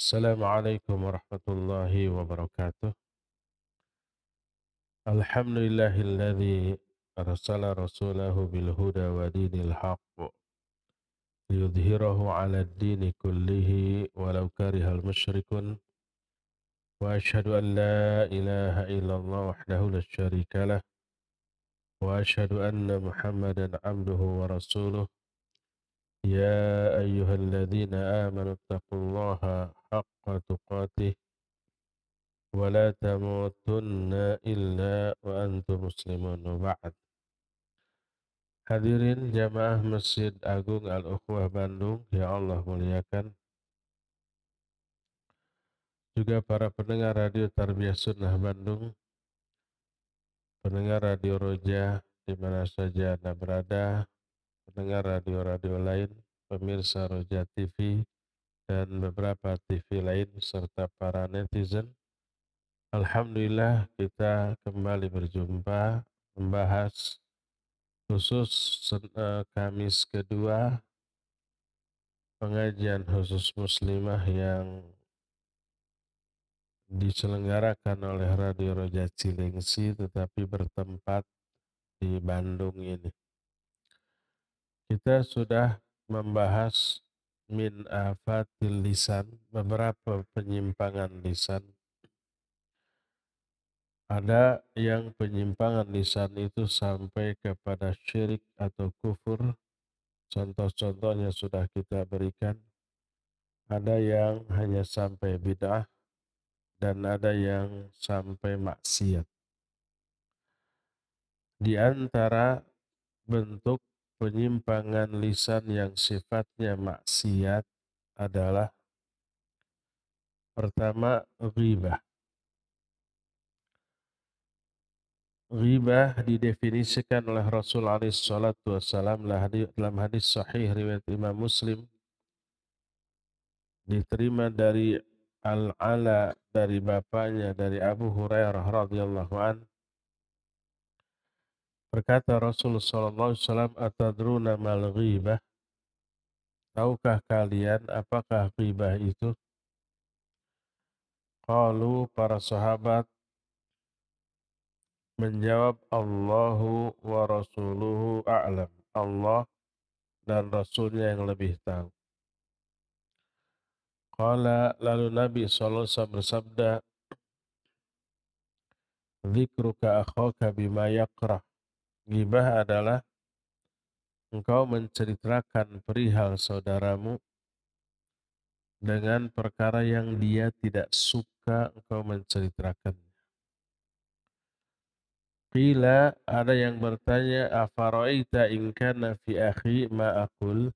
Assalamualaikum warahmatullahi wabarakatuh. Alhamdulillahilladzi arsala rasulahu bil huda wa dinil haqq liyudhhirahu 'alad dini kullihi walau karihal musyrikun wa asyhadu an la ilaha illallah wahdahu la syarika lah wa asyhadu anna Muhammadan 'abduhu wa rasuluh ya ayyuhalladzina amanu taqullaha haqqa tuqatih wa la tamutunna illa wa antum muslimun wa ba'd. Hadirin jamaah Masjid Agung Al-Ukhwah Bandung yang Allah muliakan, juga para pendengar Radio Tarbiyah Sunnah Bandung, pendengar Radio Roja di mana saja Anda berada, pendengar radio-radio lain, pemirsa Roja TV dan beberapa TV lain serta para netizen. Alhamdulillah kita kembali berjumpa membahas khusus Kamis kedua pengajian khusus muslimah yang diselenggarakan oleh Radio Roja Cilengsi tetapi bertempat di Bandung ini. Kita sudah membahas min afatil lisan, beberapa penyimpangan lisan. Ada yang penyimpangan lisan itu sampai kepada syirik atau kufur. Contoh-contohnya sudah kita berikan. Ada yang hanya sampai bid'ah dan ada yang sampai maksiat. Di antara bentuk penyimpangan lisan yang sifatnya maksiat adalah pertama, ghibah. Ghibah didefinisikan oleh Rasul alaihi salatu wassalam dalam hadis sahih riwayat Imam Muslim, diterima dari Al-Ala dari bapaknya dari Abu Hurairah radhiyallahu an. Berkata Rasul sallallahu alaihi wasallam, "Atadruna mal ghibah?" Tahukah kalian apakah ghibah itu? Qalu, para sahabat menjawab, Allahu wa rasuluhu a'lam. Allah dan Rasulnya yang lebih tahu. Qala, lalu Nabi SAW bersabda, Dzikruka akhaka bima yakrah. Ghibah adalah engkau menceritakan perihal saudaramu dengan perkara yang dia tidak suka engkau menceritakan. Qila, ada yang bertanya, afara'aita in kana fi akhi ma aqul?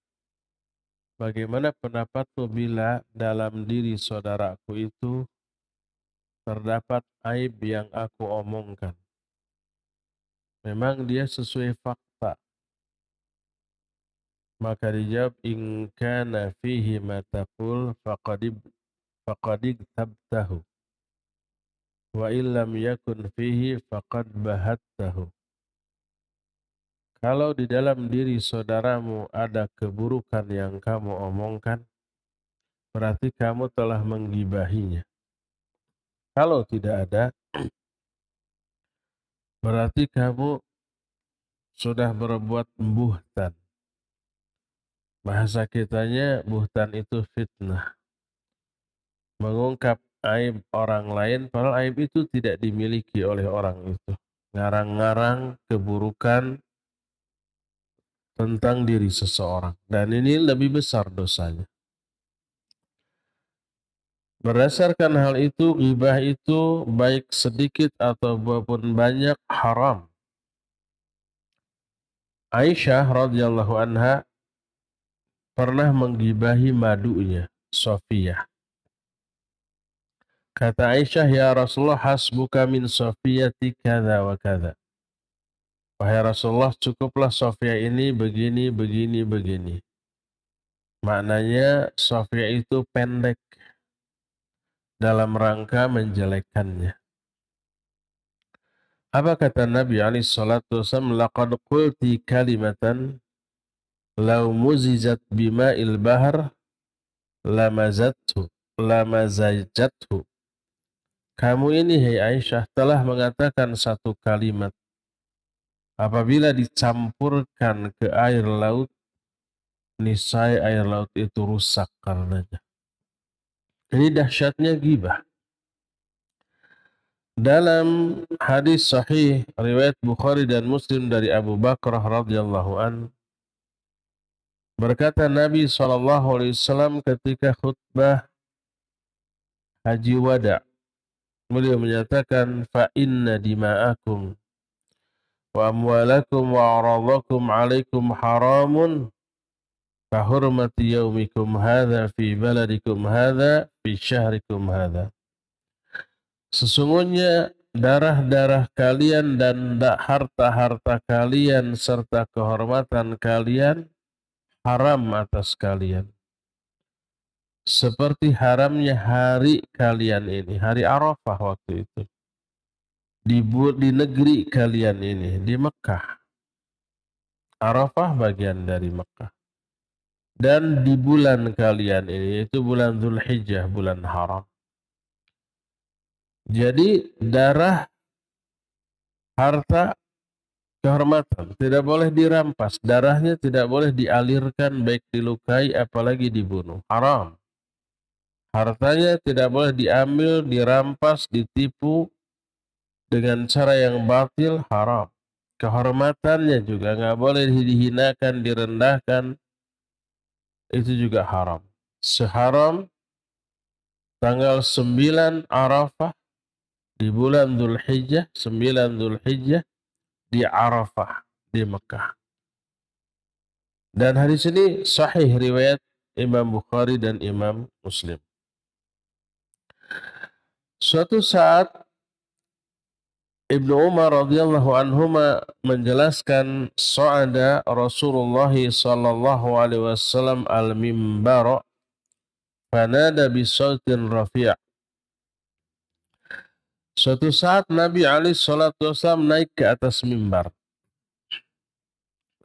Bagaimana pendapatmu bila dalam diri saudaraku itu terdapat aib yang aku omongkan? Memang dia sesuai fakta. Maka dijawab, in kana fihi ma taqul faqad tabtahu wa illam yakun fihi faqad bahattahu. Kalau di dalam diri saudaramu ada keburukan yang kamu omongkan, berarti kamu telah menggibahinya. Kalau tidak ada, berarti kamu sudah berbuat buhtan. Bahasa kitanya, buhtan itu fitnah. Mengungkap aib orang lain, padahal aib itu tidak dimiliki oleh orang itu. Ngarang-ngarang keburukan tentang diri seseorang. Dan ini lebih besar dosanya. Berdasarkan hal itu, ghibah itu baik sedikit ataupun banyak haram. Aisyah radhiyallahu anha pernah menggibahi madunya, Sofiyah. Kata Aisyah, ya Rasulullah, hasbuka min Sofiyati kada wa kada. Wahai Rasulullah, cukuplah Sofiyah ini begini, begini, begini. Maknanya Sofiyah itu pendek dalam rangka menjelekkannya. Apa kata Nabi alaihi salatu wasallam? Laqad qulti kalimatan law muzizat bima'il bahr lamazathu. lamazajathu. Kamu ini, hai Aisyah, telah mengatakan satu kalimat. Apabila dicampurkan ke air laut, niscaya air laut itu rusak karenanya. Ini dahsyatnya ghibah. Dalam hadis sahih riwayat Bukhari dan Muslim dari Abu Bakrah radhiyallahu an, berkata Nabi SAW ketika khutbah Haji Wada, beliau menyatakan, fa inna dima'akum wa amwalakum wa aradakum alaikum haramun ka hurmati yaumikum hadha fi baladikum hadha fi syahrikum hadha. Sesungguhnya darah-darah kalian dan harta-harta kalian serta kehormatan kalian haram atas kalian. Seperti haramnya hari kalian ini, hari Arafah waktu itu. Di negeri kalian ini, di Mekah. Arafah bagian dari Mekah. Dan di bulan kalian ini, yaitu bulan Dzulhijjah, bulan haram. Jadi darah, harta, kehormatan tidak boleh dirampas. Darahnya tidak boleh dialirkan, baik dilukai apalagi dibunuh. Haram. Hartanya tidak boleh diambil, dirampas, ditipu dengan cara yang batil. Haram. Kehormatannya juga nggak boleh dihinakan, direndahkan. Itu juga haram. Seharam tanggal 9 Arafah di bulan Dzulhijjah, 9 Dzulhijjah di Arafah di Mekah. Dan hadis ini sahih riwayat Imam Bukhari dan Imam Muslim. Suatu saat Ibnu Umar radhiyallahu anhuma menjelaskan sa'ada Rasulullah sallallahu alaihi wasallam al-mimbar fanada bi sautin rafi'. Suatu saat Nabi alaihi salatu wasallam naik ke atas mimbar.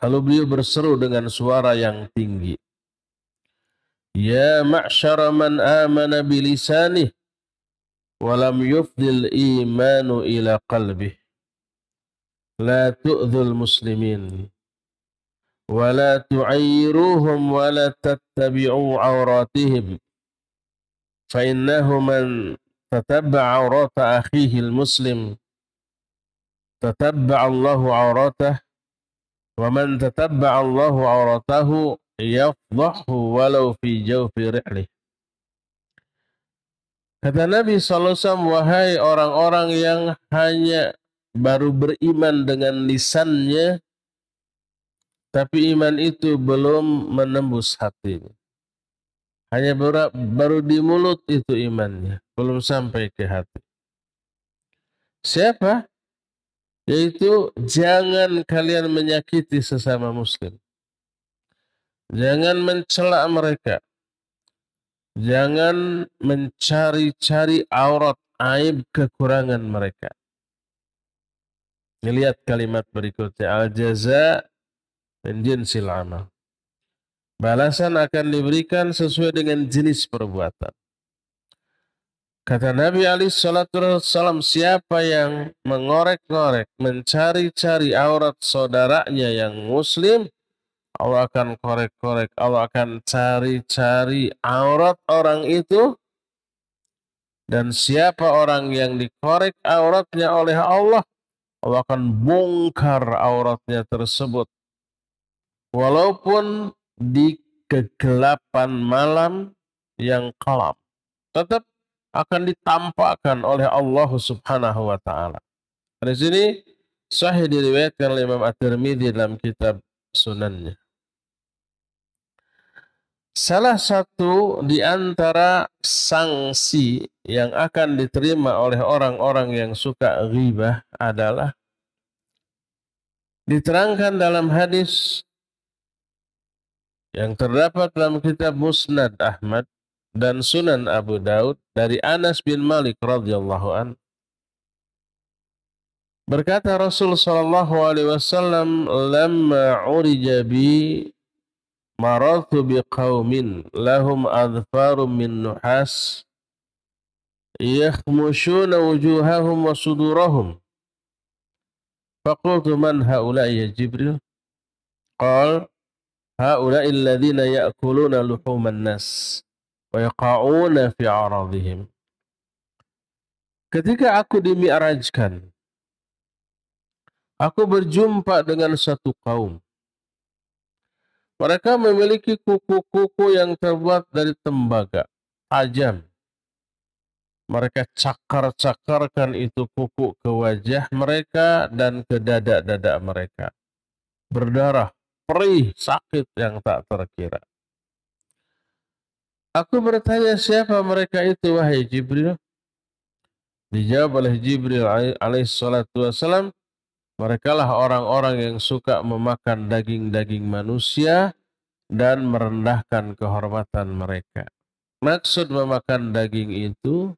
Lalu beliau berseru dengan suara yang tinggi. Ya ma'syara man amana bilisanih wa lam yufdil imanu ila qalbih. La tu'dhul muslimin wa la tu'ayyiruhum wa la tattabi'u awratihim. Fa innahu man tatabba'a awrata akhihi al-muslim tatabba'a Allahu awratah wa man tatabba'a Allahu awratahu yafdahu walau fi jawfi ri'lih. Kata Nabi SAW, wahai orang-orang yang hanya baru beriman dengan lisannya, tapi iman itu belum menembus hatinya. Hanya baru di mulut itu imannya, belum sampai ke hati. Siapa? Yaitu jangan kalian menyakiti sesama muslim. Jangan mencela mereka. Jangan mencari-cari aurat, aib, kekurangan mereka. Lihat kalimat berikutnya. Al-jaza min jinsil amal. Balasan akan diberikan sesuai dengan jenis perbuatan. Kata Nabi SAW, siapa yang mengorek-ngorek, mencari-cari aurat saudaranya yang muslim, Allah akan korek-korek, Allah akan cari-cari aurat orang itu. Dan siapa orang yang dikorek auratnya oleh Allah, Allah akan bongkar auratnya tersebut. Walaupun di kegelapan malam yang kelam, tetap akan ditampakkan oleh Allah Subhanahu wa ta'ala. Di sini sahih diriwayatkan oleh Imam At-Tirmidzi dalam kitab Sunannya. Salah satu di antara sanksi yang akan diterima oleh orang-orang yang suka ghibah adalah diterangkan dalam hadis yang terdapat dalam kitab Musnad Ahmad dan Sunan Abu Daud dari Anas bin Malik radhiyallahu an. Berkata Rasul sallallahu alaihi wasallam, "Lamma urija bi marartu biqaumin lahum adfarum min nuhas yakhmushuna wujuhahum wa sudurahum faqultu man haula'i ya Jibril qala haula'i alladhina ya'kuluna luhuman nas wa yaqa'una fi aradihim. Ketika aku dimi'rajkan, aku berjumpa dengan satu kaum. Mereka memiliki kuku-kuku yang terbuat dari tembaga, tajam. Mereka cakar-cakarkan itu kuku ke wajah mereka dan ke dada-dada mereka. Berdarah, perih, sakit yang tak terkira. Aku bertanya, siapa mereka itu, wahai Jibril? Dijawab oleh Jibril alaihissalatu wassalam, merekalah orang-orang yang suka memakan daging-daging manusia dan merendahkan kehormatan mereka. Maksud memakan daging itu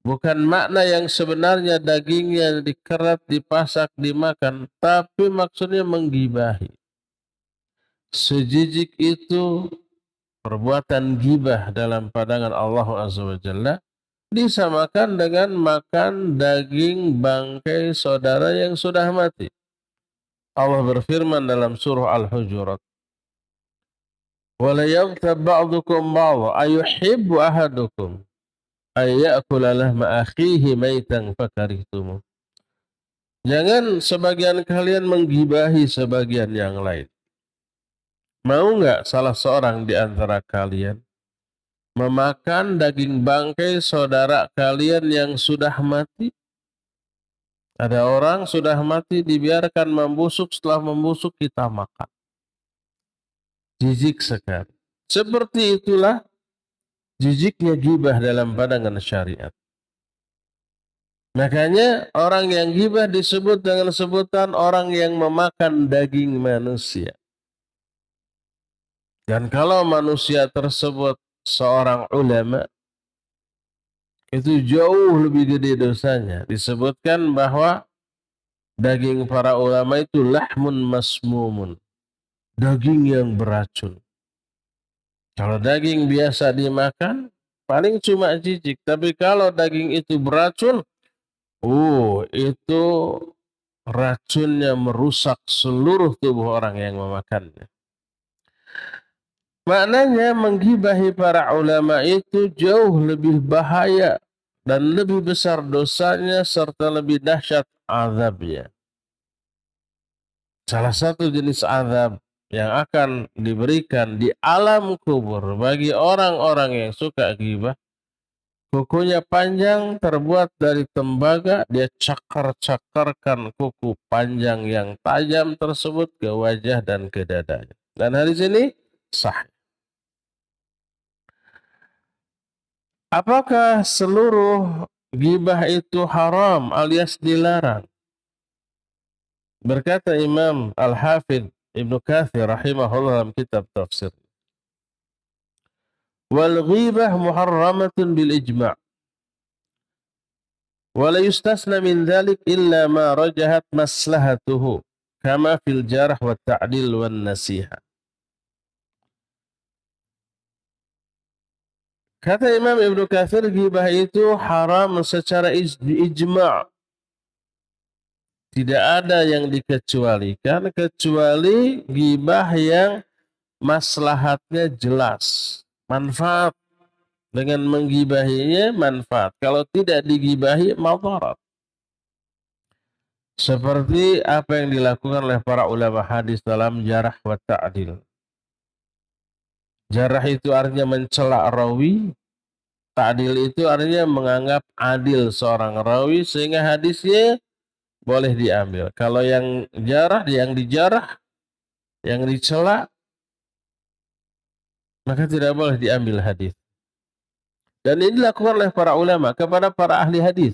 bukan makna yang sebenarnya dagingnya dikerat, dipasak, dimakan, tapi maksudnya menggibahi. Sejijik itu perbuatan gibah dalam pandangan Allah Azza wa Jalla disamakan dengan makan daging bangkai saudara yang sudah mati. Allah berfirman dalam surah Al-Hujurat, "Wala yaghtab ba'dukum ba'dha ayuhibbu ahadukum ay ya'kula lahma akhihi maitan fakarihtum." Jangan sebagian kalian menggibahi sebagian yang lain. Mau enggak salah seorang di antara kalian memakan daging bangkai saudara kalian yang sudah mati? Ada orang sudah mati dibiarkan membusuk, setelah membusuk kita makan. Jijik sekali. Seperti itulah jijiknya gibah dalam pandangan syariat. Makanya orang yang gibah disebut dengan sebutan orang yang memakan daging manusia. Dan kalau manusia tersebut seorang ulama, itu jauh lebih gede dosanya. Disebutkan bahwa daging para ulama itu lahmun masmumun, daging yang beracun. Kalau daging biasa dimakan, paling cuma jijik. Tapi kalau daging itu beracun, itu racunnya merusak seluruh tubuh orang yang memakannya. Maknanya menggibahi para ulama itu jauh lebih bahaya dan lebih besar dosanya serta lebih dahsyat azabnya. Salah satu jenis azab yang akan diberikan di alam kubur bagi orang-orang yang suka gibah, kukunya panjang terbuat dari tembaga, dia cakar-cakarkan kuku panjang yang tajam tersebut ke wajah dan ke dadanya. Dan hadis ini sah. Apakah seluruh gibah itu haram alias dilarang? Berkata Imam Al-Hafidh Ibnu Katsir rahimahullah dalam kitab tafsir, wal ghibah muharramatun bil ijma' wa la yustasna min dhalik illa ma rajahat maslahatuhu kama fil jarh wa ta'dil wan nasiha. Kata Imam Ibnu Katsir, ghibah itu haram secara ijma'. Tidak ada yang dikecualikan kecuali ghibah yang maslahatnya jelas. Manfaat. Dengan menggibahinya manfaat. Kalau tidak digibahi, madarat. Seperti apa yang dilakukan oleh para ulama hadis dalam jarh wa ta'dil. Jarh itu artinya mencela rawi, ta'dil itu artinya menganggap adil seorang rawi sehingga hadisnya boleh diambil. Kalau yang jarh, yang dijarah, yang dicela, maka tidak boleh diambil hadis. Dan ini dilakukan oleh para ulama kepada para ahli hadis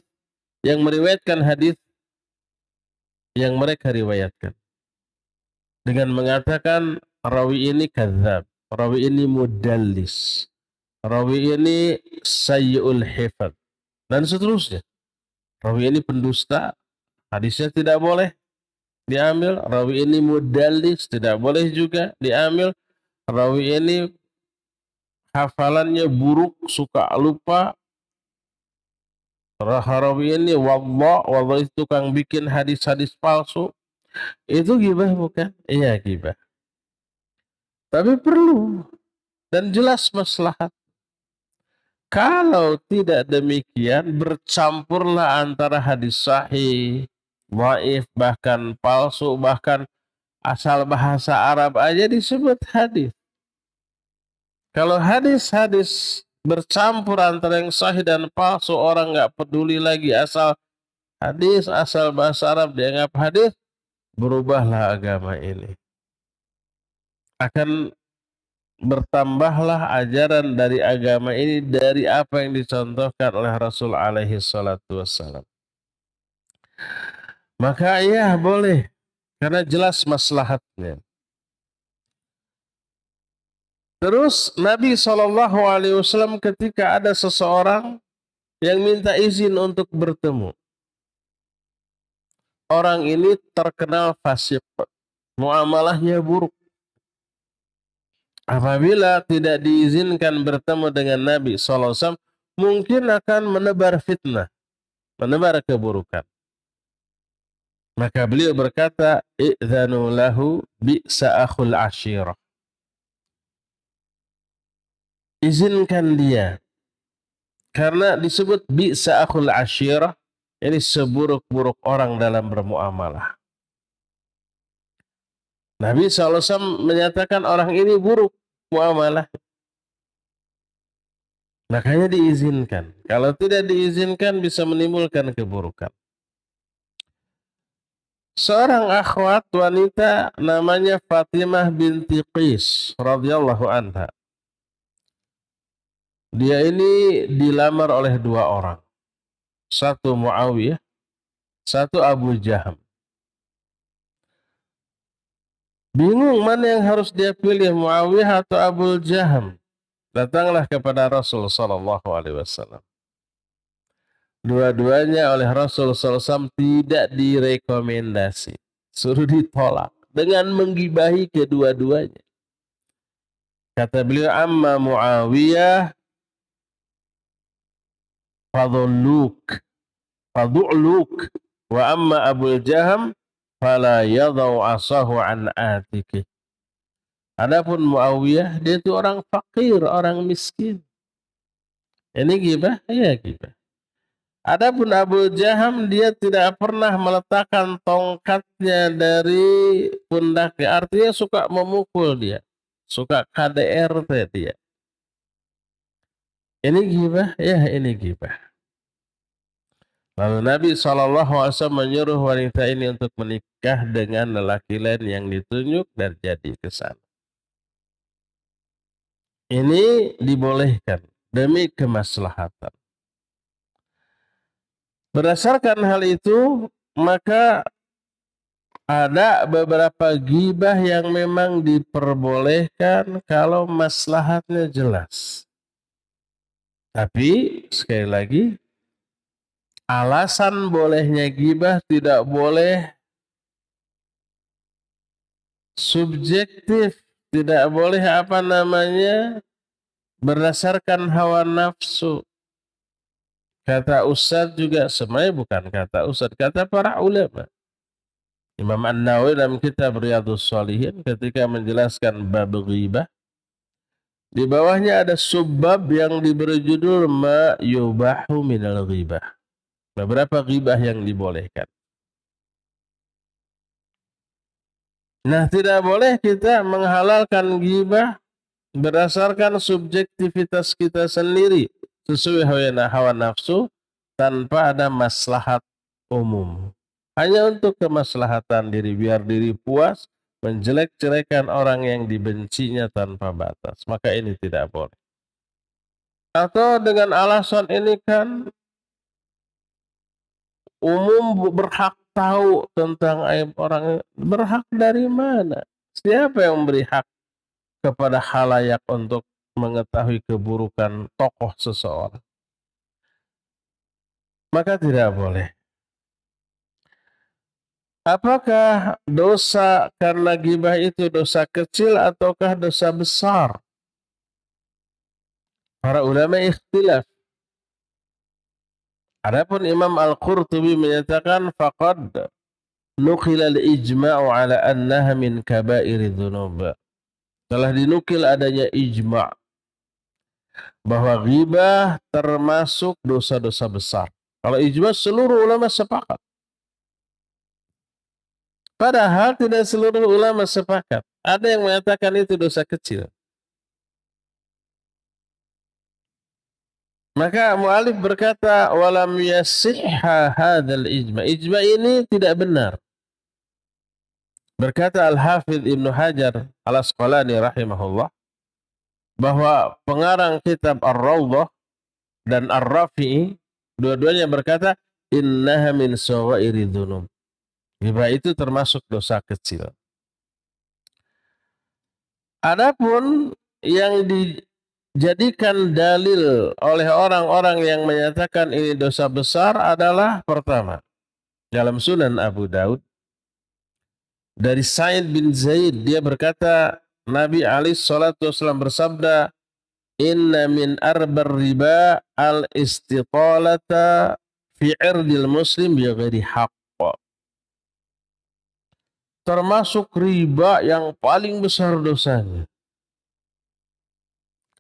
yang meriwayatkan hadis yang mereka riwayatkan dengan mengatakan rawi ini kadzab, rawi ini mudallis, rawi ini sayyi'ul hifadz, dan seterusnya. Rawi ini pendusta, hadisnya tidak boleh diambil. Rawi ini mudallis, tidak boleh juga diambil. Rawi ini hafalannya buruk, suka lupa. Rawi ini wallah itu tukang bikin hadis-hadis palsu. Itu gibah bukan? Iya gibah. Tapi perlu dan jelas maslahat. Kalau tidak demikian, bercampurlah antara hadis sahih, dhaif, bahkan palsu, bahkan asal bahasa Arab aja disebut hadis. Kalau hadis-hadis bercampur antara yang sahih dan palsu, orang nggak peduli lagi asal hadis, asal bahasa Arab dianggap hadis, berubahlah agama ini. Akan bertambahlah ajaran dari agama ini dari apa yang dicontohkan oleh Rasul alaihi salatu wassalam. Maka ya boleh, karena jelas maslahatnya. Terus Nabi SAW ketika ada seseorang yang minta izin untuk bertemu. Orang ini terkenal fasik, muamalahnya buruk. Apabila tidak diizinkan bertemu dengan Nabi SAW, mungkin akan menebar fitnah, menebar keburukan. Maka beliau berkata, "I'dzanu lahu bi'sa akhul ashirah." Izinkan dia. Karena disebut bi'sa akhul ashirah, ini seburuk-buruk orang dalam bermuamalah. Nabi SAW menyatakan orang ini buruk muamalah. Makanya diizinkan. Kalau tidak diizinkan bisa menimbulkan keburukan. Seorang akhwat wanita namanya Fatimah binti Qis radhiyallahu anha. Dia ini dilamar oleh dua orang. Satu Muawiyah, satu Abu Jaham. Bingung mana yang harus dia pilih, Muawiyah atau Abu Jaham. Datanglah kepada Rasul sallallahu alaihi wasallam. Dua-duanya oleh Rasul sallallahu alaihi wasallam tidak direkomendasi. Suruh ditolak dengan menggibahi kedua-duanya. Kata beliau, amma Muawiyah fadu'luk wa amma Abu Jaham fala yadau asahu an atiki. Adapun Muawiyah, dia itu orang fakir, orang miskin. Ini gibah? Ya gibah. Adapun Abu Jaham, dia tidak pernah meletakkan tongkatnya dari pundaknya. Artinya suka memukul dia. Suka KDRT dia. Ini gibah? Ya ini gibah. Lalu Nabi SAW menyuruh wanita ini untuk menikah dengan lelaki lain yang ditunjuk dan jadi ke sana. Ini dibolehkan demi kemaslahatan. Berdasarkan hal itu, maka ada beberapa gibah yang memang diperbolehkan kalau maslahatnya jelas. Tapi sekali lagi, alasan bolehnya gibah tidak boleh subjektif, tidak boleh berdasarkan hawa nafsu. Kata Ustadz juga, sebenarnya bukan kata Ustadz, kata para ulama. Imam An-Nawawi dalam kitab Riyadhus Shalihin ketika menjelaskan bab ghibah, di bawahnya ada subbab yang diberi judul ma yubahu minal ghibah. Beberapa ghibah yang dibolehkan. Nah, tidak boleh kita menghalalkan ghibah berdasarkan subjektivitas kita sendiri sesuai hawa nafsu tanpa ada maslahat umum. Hanya untuk kemaslahatan diri, biar diri puas, menjelek-jelekan orang yang dibencinya tanpa batas. Maka ini tidak boleh. Atau dengan alasan ini kan umum berhak tahu tentang aib orang. Berhak dari mana? Siapa yang memberi hak kepada khalayak untuk mengetahui keburukan tokoh seseorang? Maka tidak boleh. Apakah dosa karena ghibah itu dosa kecil ataukah dosa besar? Para ulama ikhtilaf. Adapun Imam Al-Qurtubi menyatakan faqad nuqila al-ijma'u ala annaha min kabairi dzunub. Telah dinukil adanya ijma' bahwa ghibah termasuk dosa-dosa besar. Kalau ijma' seluruh ulama sepakat. Padahal tidak seluruh ulama sepakat. Ada yang mengatakan itu dosa kecil. Maka mu'alif berkata, walam yasihha hadzal ijma'. Ijma' ini tidak benar. Berkata Al-Hafidh Ibnu Hajar Al-Asqalani rahimahullah, bahwa pengarang kitab Ar-Rawdah dan Ar-Rafi'i, dua-duanya berkata, innaha min sawairi dzunub. Ghibah itu termasuk dosa kecil. Adapun yang dijadikan dalil oleh orang-orang yang menyatakan ini dosa besar adalah pertama, dalam Sunan Abu Daud dari Sa'id bin Zaid, dia berkata Nabi alaihi salatu wasallam bersabda, inna min arbar riba al-istitalata fi irdil muslim bi ghairi haqq. Termasuk riba yang paling besar dosanya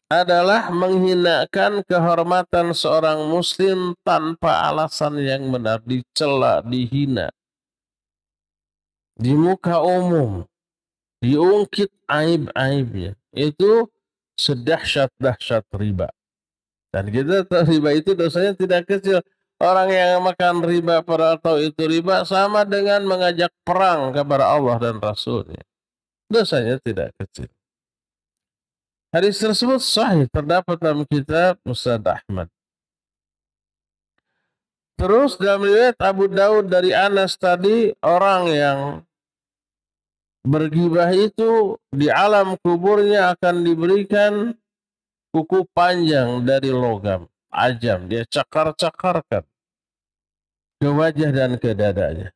adalah menghinakan kehormatan seorang muslim tanpa alasan yang benar, dicela, dihina di muka umum, diungkit aib-aibnya. Itu sedahsyat-dahsyat riba. Dan kita tahu riba itu dosanya tidak kecil. Orang yang makan riba padahal tahu itu riba sama dengan mengajak perang kepada Allah dan Rasulnya. Dosanya tidak kecil. Hadis tersebut sahih, terdapat dalam kitab Musnad Ahmad. Terus dalam riwayat Abu Daud dari Anas tadi, orang yang bergibah itu di alam kuburnya akan diberikan kuku panjang dari logam, ajam. Dia cakar-cakarkan ke wajah dan ke dadanya.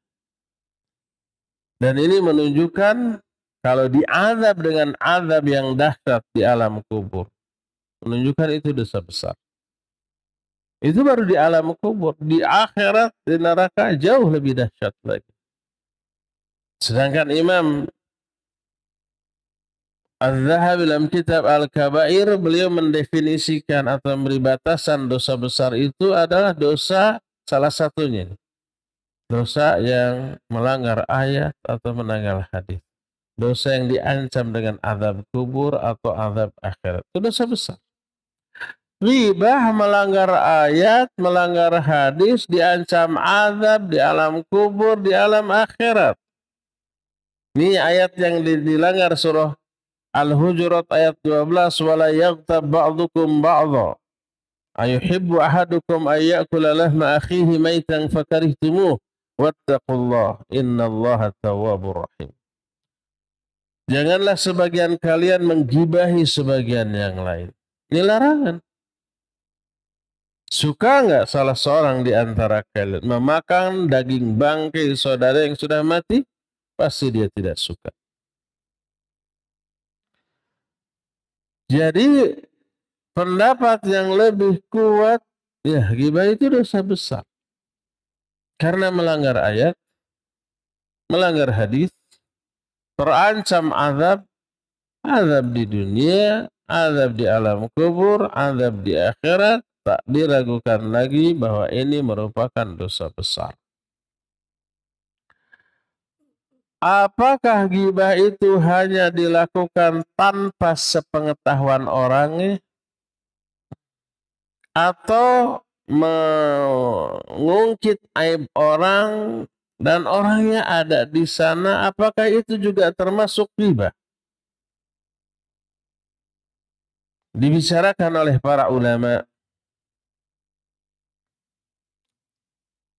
Dan ini menunjukkan kalau diazab dengan azab yang dahsyat di alam kubur, menunjukkan itu dosa besar. Itu baru di alam kubur. Di akhirat, di neraka jauh lebih dahsyat lagi. Sedangkan Imam Az-Zahabi dalam kitab Al-Kabair, beliau mendefinisikan atau memberi batasan dosa besar itu adalah dosa salah satunya. Dosa yang melanggar ayat atau melanggar hadis. Dosa yang diancam dengan azab kubur atau azab akhirat. Itu dosa besar. Ghibah melanggar ayat, melanggar hadis, diancam azab di alam kubur, di alam akhirat. Ini ayat yang dilanggar surah Al-Hujurat ayat 12. Wala yaghtab ba'dukum ba'dha. Ayuhibbu ahadukum ayyakula lahma akhihi maitan fakarihtumuh. Wattaqullah innallaha tawwabur rahim. Janganlah sebagian kalian menggibahi sebagian yang lain. Ini larangan. Suka nggak salah seorang di antara kalian memakan daging bangkai saudara yang sudah mati? Pasti dia tidak suka. Jadi pendapat yang lebih kuat, ya ghibah itu dosa besar. Karena melanggar ayat, melanggar hadis, terancam azab, azab di dunia, azab di alam kubur, azab di akhirat, tak diragukan lagi bahwa ini merupakan dosa besar. Apakah ghibah itu hanya dilakukan tanpa sepengetahuan orangnya, atau mengungkit aib orang dan orangnya ada di sana, apakah itu juga termasuk ghibah? Dibicarakan oleh para ulama.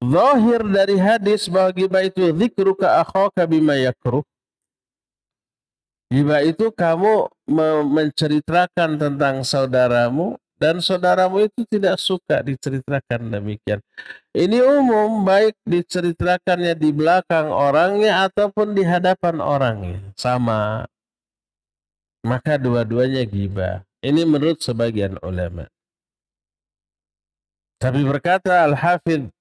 Zahir dari hadis bahwa ghibah itu dzikruka akhaka bima yakruh. Ghibah itu kamu menceritakan tentang saudaramu dan saudaramu itu tidak suka diceritakan demikian. Ini umum, baik diceritakannya di belakang orangnya ataupun di hadapan orangnya, sama. Maka dua-duanya ghibah. Ini menurut sebagian ulama. Tapi berkata Al-Hafidh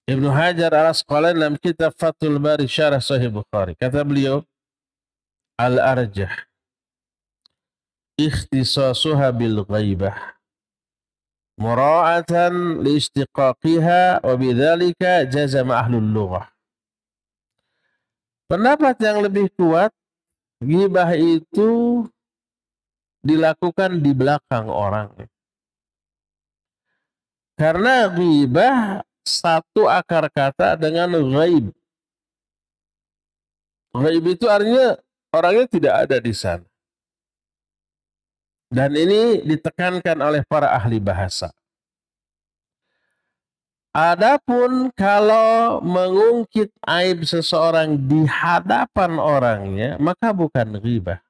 Ibnu Hajar Al-Asqalani dalam kitab Fathul Bari Syarah Sahih Bukhari. Kata beliau, Al-Arjah ikhtisasuha bil ghaibah mura'atan li istiqaqiha wa bidzalika jazama ahlul lughah. Pendapat yang lebih kuat, ghibah itu dilakukan di belakang orang. Karena ghibah satu akar kata dengan ghaib. Ghaib itu artinya orangnya tidak ada di sana. Dan ini ditekankan oleh para ahli bahasa. Adapun kalau mengungkit aib seseorang di hadapan orangnya, maka bukan ghibah,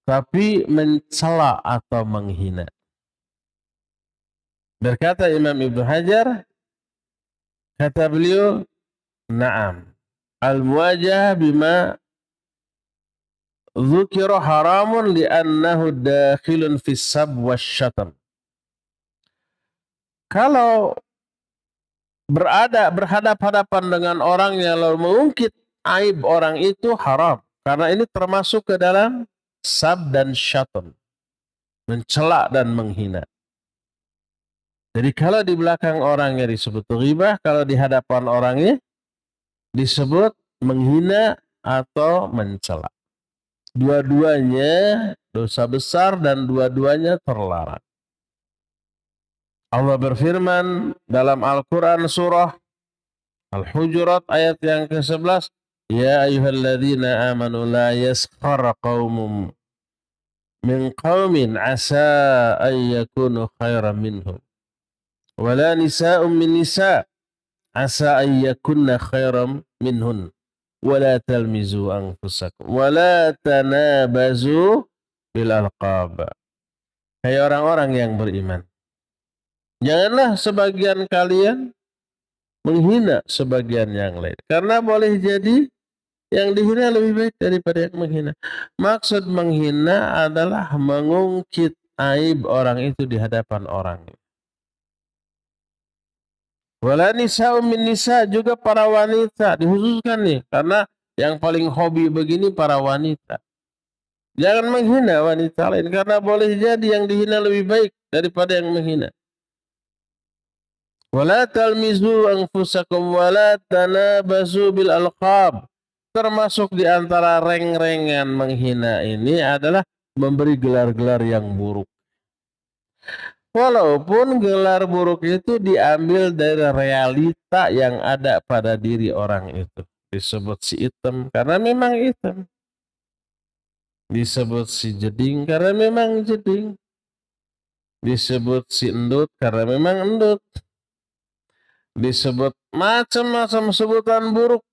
tapi mencela atau menghina. Berkata Imam Ibnu Hajar, kata beliau, na'am, al-muwajah bima dzukira haramun li'annahu dakhilun fis sab wasyatam. Kalau berhadap-hadapan dengan orang yang lalu mengungkit aib orang itu haram, karena ini termasuk ke dalam sab dan syatam, mencela dan menghina. Jadi kalau di belakang orangnya disebut ghibah, kalau di hadapan orangnya disebut menghina atau mencela. Dua-duanya dosa besar dan dua-duanya terlarang. Allah berfirman dalam Al-Quran surah Al-Hujurat ayat yang ke-11, Ya ayyuhalladzina amanu la yaskhara qaumum min qaumin asa an yakunu khairan minhum wala nisa'un min nisa' asa an yakunna khairan minhun wala talmizu anfusakum wala tanabazu bil alqab. Hai orang-orang yang beriman, janganlah sebagian kalian menghina sebagian yang lain, karena boleh jadi yang dihina lebih baik daripada yang menghina. Maksud menghina adalah mengungkit aib orang itu di hadapan orang. Wala nisa'un min nisa', juga para wanita dikhususkan nih, karena yang paling hobi begini para wanita. Jangan menghina wanita lain, karena boleh jadi yang dihina lebih baik daripada yang menghina. Wala talmizu anfusakum wala tanabazu bil alqab. Termasuk di antara reng-rengan menghina ini adalah memberi gelar-gelar yang buruk. Walaupun gelar buruk itu diambil dari realita yang ada pada diri orang itu. Disebut si hitam karena memang hitam. Disebut si jeding karena memang jeding. Disebut si endut karena memang endut. Disebut macam-macam sebutan buruk.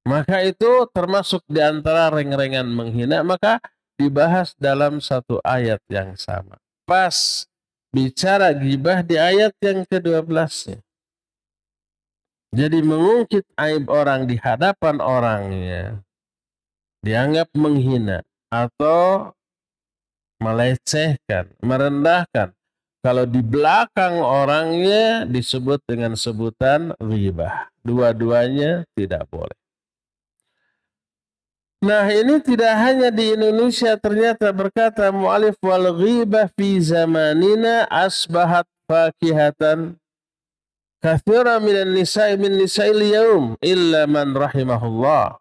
Maka itu termasuk di antara reng-rengan menghina, maka dibahas dalam satu ayat yang sama. Pas bicara ghibah di ayat yang ke-12-nya. Jadi mengungkit aib orang di hadapan orangnya dianggap menghina atau melecehkan, merendahkan. Kalau di belakang orangnya disebut dengan sebutan ghibah. Dua-duanya tidak boleh. Nah, ini tidak hanya di Indonesia, ternyata berkata mu'alif wal ghibah fi zamanina asbahat fakihatan kathira minan nisa'i min nisa'il yaum illa man rahimahullah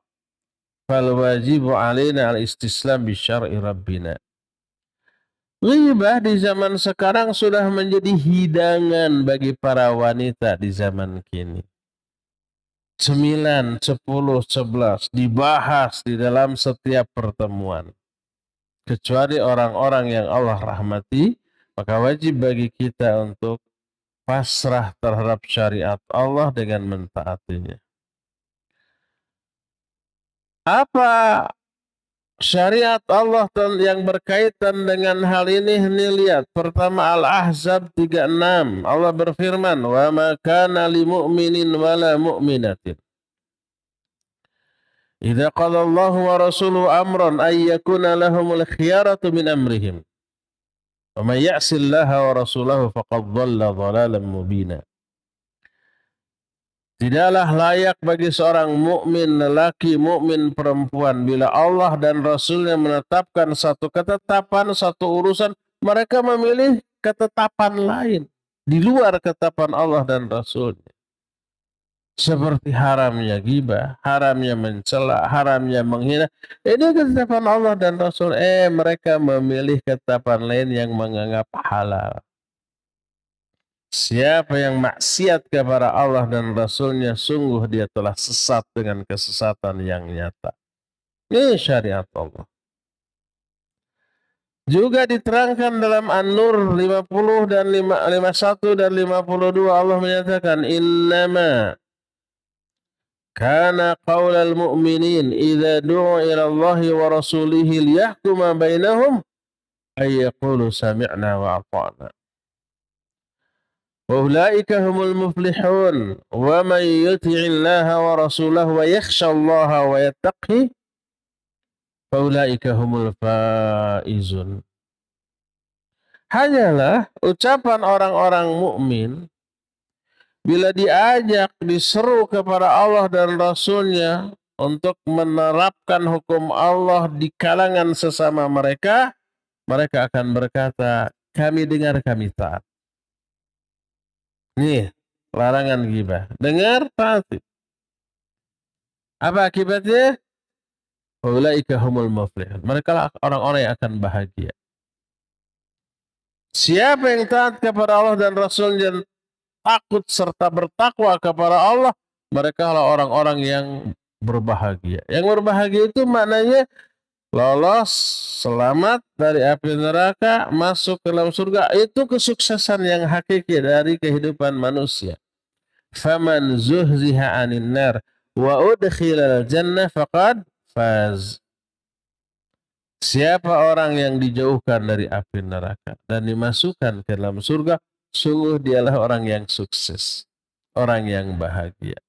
fal wajibu alaina al istislam bi syar'i rabbina. Ghibah di zaman sekarang sudah menjadi hidangan bagi para wanita di zaman kini. 9, 10, 11 dibahas di dalam setiap pertemuan. Kecuali orang-orang yang Allah rahmati, maka wajib bagi kita untuk pasrah terhadap syariat Allah dengan mentaatinya. Apa syariat Allah yang berkaitan dengan hal ini lihat. Pertama Al-Ahzab 36. Allah berfirman, "Wa ma kana lil mu'minin wala mu'minatin idza qala Allahu wa rasuluhu amran ay yakuna lahumul khiyaratu min amrihim. Wa may ya'sillaha wa rasulahu faqad dhalla dhalalan mubina." Tidaklah layak bagi seorang mukmin lelaki, mukmin perempuan, bila Allah dan Rasulnya menetapkan satu ketetapan, satu urusan, mereka memilih ketetapan lain di luar ketetapan Allah dan Rasulnya. Seperti haramnya ghibah, haramnya mencela, haramnya menghina. Ini ketetapan Allah dan Rasul. Mereka memilih ketetapan lain yang menganggap halal. Siapa yang maksiat kepada Allah dan Rasulnya, sungguh dia telah sesat dengan kesesatan yang nyata. Ini syariat Allah. Juga diterangkan dalam An-Nur 50 dan 51 dan 52 Allah menyatakan, "Innama kana qaulal mu'minin idza du'u ila Allahi wa rasulihi liyahkuma bainahum ay yaqulu sami'na wa ata'na. وأولئك هم المفلحون ومن يطع الله ورسوله ويخشى الله ويتقه فأولئك هم الفائزون." Hanyalah ucapan orang-orang mukmin bila diajak, diseru kepada Allah dan Rasulnya untuk menerapkan hukum Allah di kalangan sesama mereka, mereka akan berkata, "Kami dengar, kami taat." Nih, larangan ghibah. Dengar, taati. Apa akibatnya? Ulaika humul muflihun. Mereka lah orang-orang yang akan bahagia. Siapa yang taat kepada Allah dan Rasul-Nya, takut serta bertakwa kepada Allah, mereka lah orang-orang yang berbahagia. Yang berbahagia itu maknanya lolos, selamat dari api neraka, masuk ke dalam surga. Itu kesuksesan yang hakiki dari kehidupan manusia. Faman zuhziha 'anil nar wa udkhilal jannah faqad faz. Siapa orang yang dijauhkan dari api neraka dan dimasukkan ke dalam surga, sungguh dialah orang yang sukses, orang yang bahagia.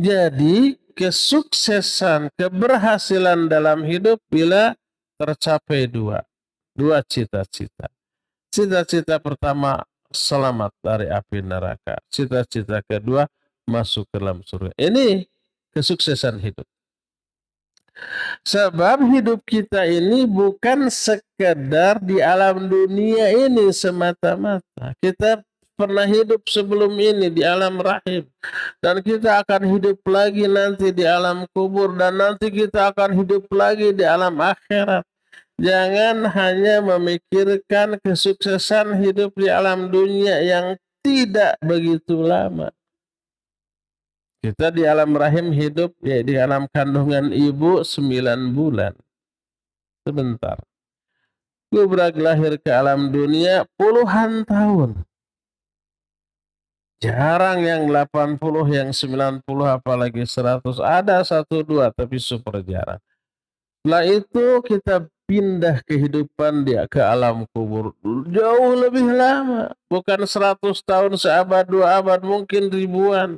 Jadi kesuksesan, keberhasilan dalam hidup bila tercapai dua cita-cita. Cita-cita pertama, selamat dari api neraka. Cita-cita kedua, masuk ke dalam surga. Ini kesuksesan hidup. Sebab hidup kita ini bukan sekedar di alam dunia ini semata-mata. Kita pernah hidup sebelum ini di alam rahim. Dan kita akan hidup lagi nanti di alam kubur. Dan nanti kita akan hidup lagi di alam akhirat. Jangan hanya memikirkan kesuksesan hidup di alam dunia yang tidak begitu lama. Kita di alam rahim hidup, ya di alam kandungan ibu 9 bulan. Sebentar. Gubrak lahir ke alam dunia puluhan tahun. Jarang yang 80, yang 90, apalagi 100. Ada 1-2, tapi super jarang. Setelah itu kita pindah kehidupan dia ke alam kubur. Jauh lebih lama. Bukan 100 tahun, seabad, 2 abad, mungkin ribuan.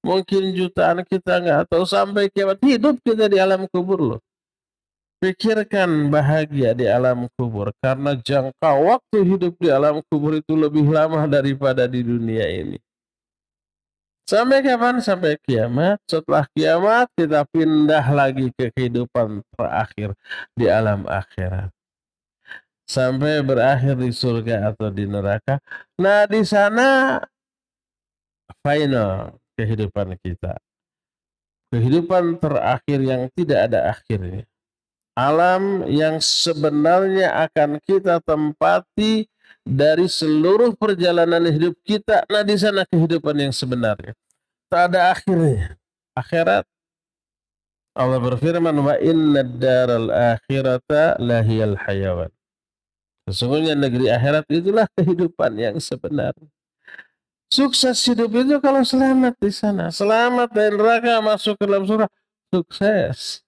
Mungkin jutaan, kita nggak tahu, sampai kiamat hidup kita di alam kubur loh. Pikirkan bahagia di alam kubur, karena jangka waktu hidup di alam kubur itu lebih lama daripada di dunia ini. Sampai kapan? Sampai kiamat. Setelah kiamat kita pindah lagi ke kehidupan terakhir di alam akhirat. Sampai berakhir di surga atau di neraka. Nah, di sana final kehidupan kita. Kehidupan terakhir yang tidak ada akhirnya. Alam yang sebenarnya akan kita tempati dari seluruh perjalanan hidup kita. Nah, di sana kehidupan yang sebenarnya. Tak ada akhirnya. Akhirat. Allah berfirman, "Wa inna daral akhirata lahiyal hayawan." Sesungguhnya negeri akhirat itulah kehidupan yang sebenarnya. Sukses hidup itu kalau selamat di sana. Selamat dari neraka, masuk ke dalam surga. Sukses.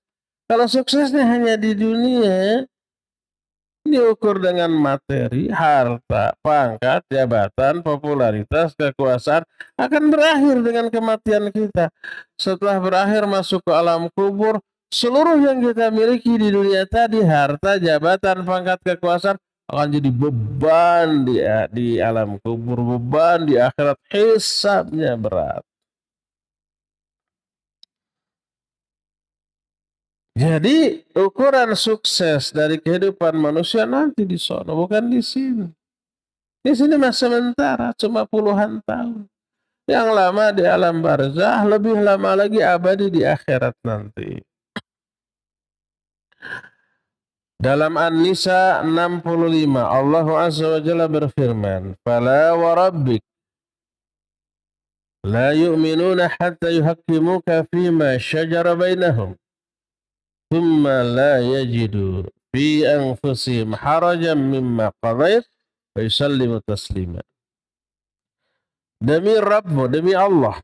Kalau suksesnya hanya di dunia, diukur dengan materi, harta, pangkat, jabatan, popularitas, kekuasaan, akan berakhir dengan kematian kita. Setelah berakhir masuk ke alam kubur, seluruh yang kita miliki di dunia tadi, harta, jabatan, pangkat, kekuasaan, akan jadi beban di alam kubur, beban di akhirat, hisabnya berat. Jadi ukuran sukses dari kehidupan manusia nanti di sana, bukan di sini. Di sini masih sementara, cuma puluhan tahun. Yang lama di alam barzah, lebih lama lagi abadi di akhirat nanti. Dalam An-Nisa 65, Allah Azza wa Jalla berfirman, "Fala wa rabbik la yu'minuna hatta yuhaqqimuka fima syajara bainahum, thumma la yajidu fi anfusihim harajan mimma qadait wa yusallimu taslima." Demi Rabbmu, demi Allah,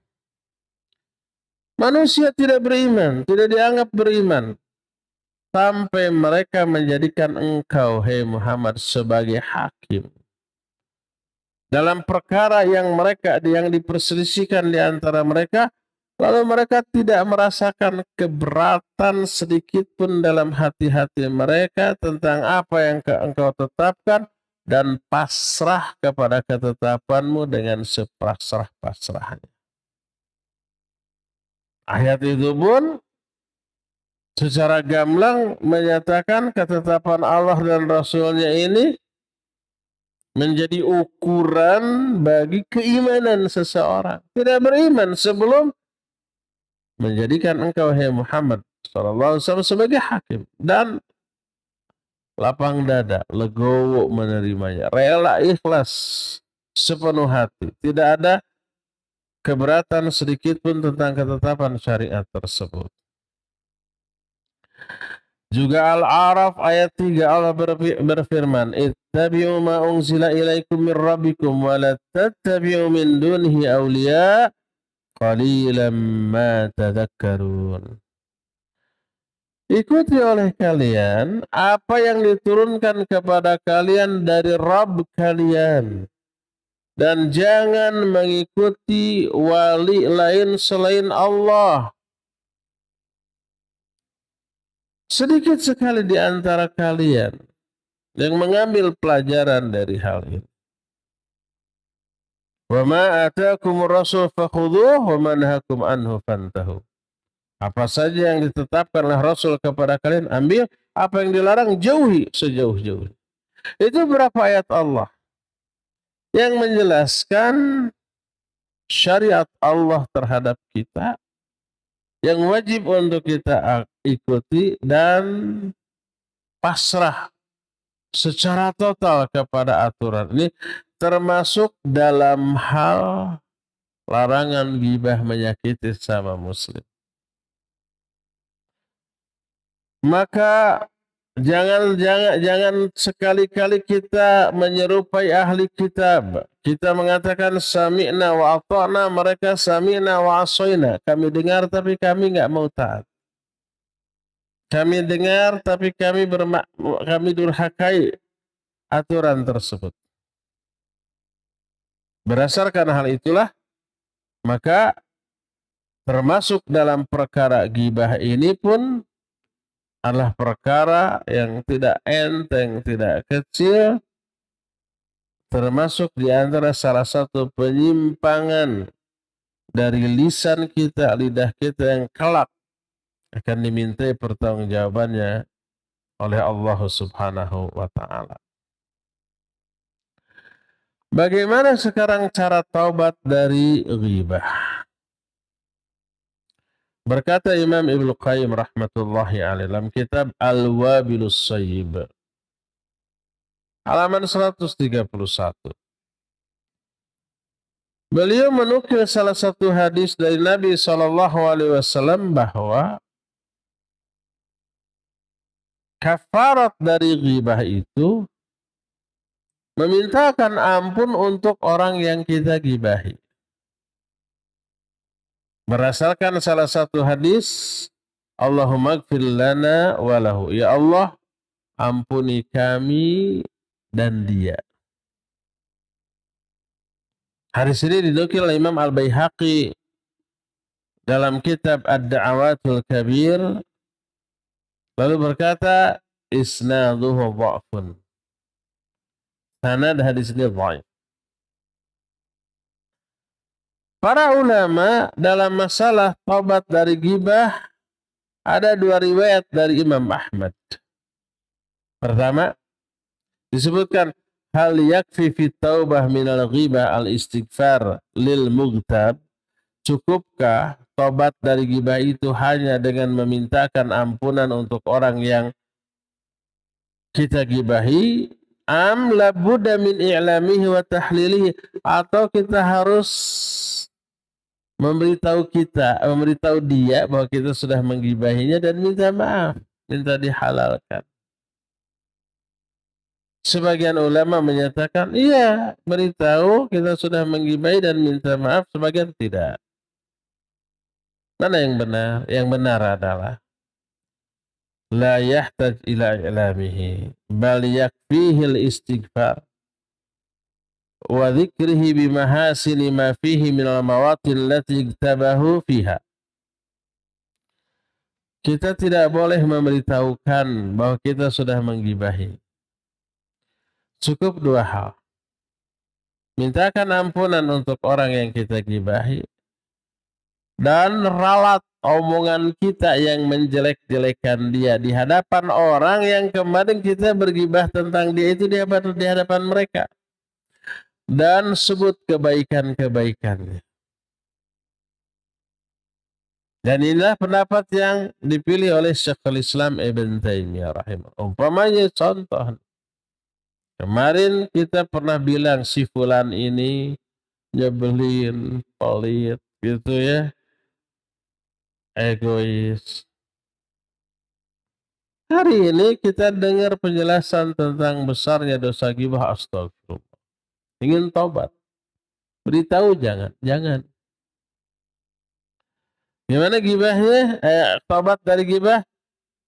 manusia tidak beriman, tidak dianggap beriman sampai mereka menjadikan engkau, hei Muhammad, sebagai hakim dalam perkara yang diperselisihkan di antara mereka, lalu mereka tidak merasakan keberatan sedikit pun dalam hati-hati mereka tentang apa yang engkau tetapkan, dan pasrah kepada ketetapanmu dengan sepasrah-pasrahnya. Ayat itu pun secara gamblang menyatakan ketetapan Allah dan Rasulnya ini menjadi ukuran bagi keimanan seseorang. Tidak beriman sebelum menjadikan engkau, hai Muhammad SAW, sebagai hakim. Dan lapang dada, legowo menerimanya. Rela, ikhlas, sepenuh hati. Tidak ada keberatan sedikit pun tentang ketetapan syariat tersebut. Juga Al-A'raf ayat 3, Allah berfirman, "Ittabi'u ma unzila ilaikum min rabbikum wa la tattabi'u min dunihi awliya qalilan ma tadhakkarun." Ikuti oleh kalian apa yang diturunkan kepada kalian dari Rabb kalian, dan jangan mengikuti wali lain selain Allah. Sedikit sekali di antara kalian yang mengambil pelajaran dari hal ini. Wa ma ataakumur rasul fakhudhuhu wa ma nahakum anhu fantahu. Apa saja yang ditetapkan oleh Rasul kepada kalian, ambil. Apa yang dilarang, jauhi sejauh-jauhnya. Itu berapa ayat Allah yang menjelaskan syariat Allah terhadap kita, yang wajib untuk kita ikuti dan pasrah secara total kepada aturan ini, termasuk dalam hal larangan ghibah, menyakiti sama muslim. Maka jangan sekali-kali kita menyerupai ahli kitab. Kita mengatakan sami'na wa ata'na, mereka sami'na wa asoyna. Kami dengar tapi kami nggak mau taat. Kami dengar tapi kami durhakai aturan tersebut. Berdasarkan hal itulah, maka termasuk dalam perkara ghibah ini pun adalah perkara yang tidak enteng, tidak kecil, termasuk di antara salah satu penyimpangan dari lisan kita, lidah kita yang kelak akan dimintai pertanggungjawabannya oleh Allah Subhanahu wa Ta'ala. Bagaimana sekarang cara taubat dari ghibah? Berkata Imam Ibnu Qayyim rahmatullahi alaih dalam kitab Al-Wabilus Sayyib, halaman 131. Beliau menukil salah satu hadis dari Nabi SAW bahwa kafarat dari ghibah itu memintakan ampun untuk orang yang kita ghibahi. Berdasarkan salah satu hadis Allahumma ighfir lana wa lahu. Ya Allah, ampuni kami dan dia. Hadis ini dinukil oleh Imam Al-Baihaqi dalam kitab Ad-Da'awatul Kabir, lalu berkata isnaduhu dha'fun. Sanad hadis ini dhaif. Para ulama dalam masalah taubat dari ghibah ada dua riwayat dari Imam Ahmad. Pertama, disebutkan hal yakfi fi taubah minal ghibah al-istighfar lil mughtab. Cukupkah tobat dari ghibah itu hanya dengan memintakan ampunan untuk orang yang kita gibahi? Am labudda min i'lamihi wa tahlilihi, atau kita harus memberitahu dia bahwa kita sudah menggibahinya dan minta maaf, minta dihalalkan. Sebagian ulama menyatakan iya, beritahu kita sudah menggibahi dan minta maaf, sebagian tidak. Mana yang benar? Yang benar adalah la yahtaj ila i'lamihi bal yakfihi al-istighfar wa dzikrihi bimahasini ma fihi min al-mawatin allati iktabahu fiha. Kita tidak boleh memberitahukan bahwa kita sudah menggibahi. Cukup dua hal. Mintakan ampunan untuk orang yang kita gibahi dan ralat omongan kita yang menjelek-jelekan dia di hadapan orang yang kemarin kita bergibah tentang dia itu di hadapan mereka, dan sebut kebaikan-kebaikannya. Dan inilah pendapat yang dipilih oleh Syekhul Islam Ibn Taimiyah rahimahullah. Umpamanya contoh, kemarin kita pernah bilang si fulan ini nyebelin, pelit, gitu ya, egois. Hari ini kita dengar penjelasan tentang besarnya dosa ghibah, astagfirullah. Ingin tobat, beritahu jangan. Gimana ghibahnya? Tobat dari ghibah,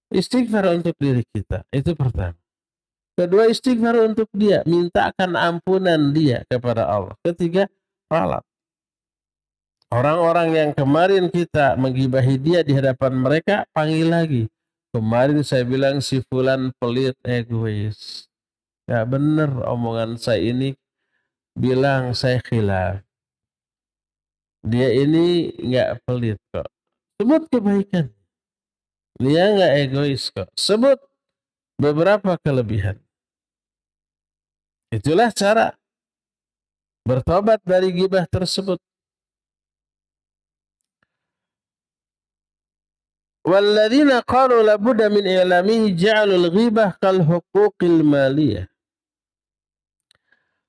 istighfar untuk diri kita. Itu pertama. Kedua, istighfar untuk dia, mintakan ampunan dia kepada Allah. Ketiga, ralat orang-orang yang kemarin kita menggibahi dia di hadapan mereka, panggil lagi. Kemarin saya bilang si fulan pelit, egois. Gak bener omongan saya ini, bilang saya khilaf. Dia ini gak pelit kok. Sebut kebaikan. Dia gak egois kok. Sebut beberapa kelebihan. Itulah cara bertobat dari ghibah tersebut. Walladzina qalu labudda min i'lamihi ja'alul ghibah kal huquqil maliyah.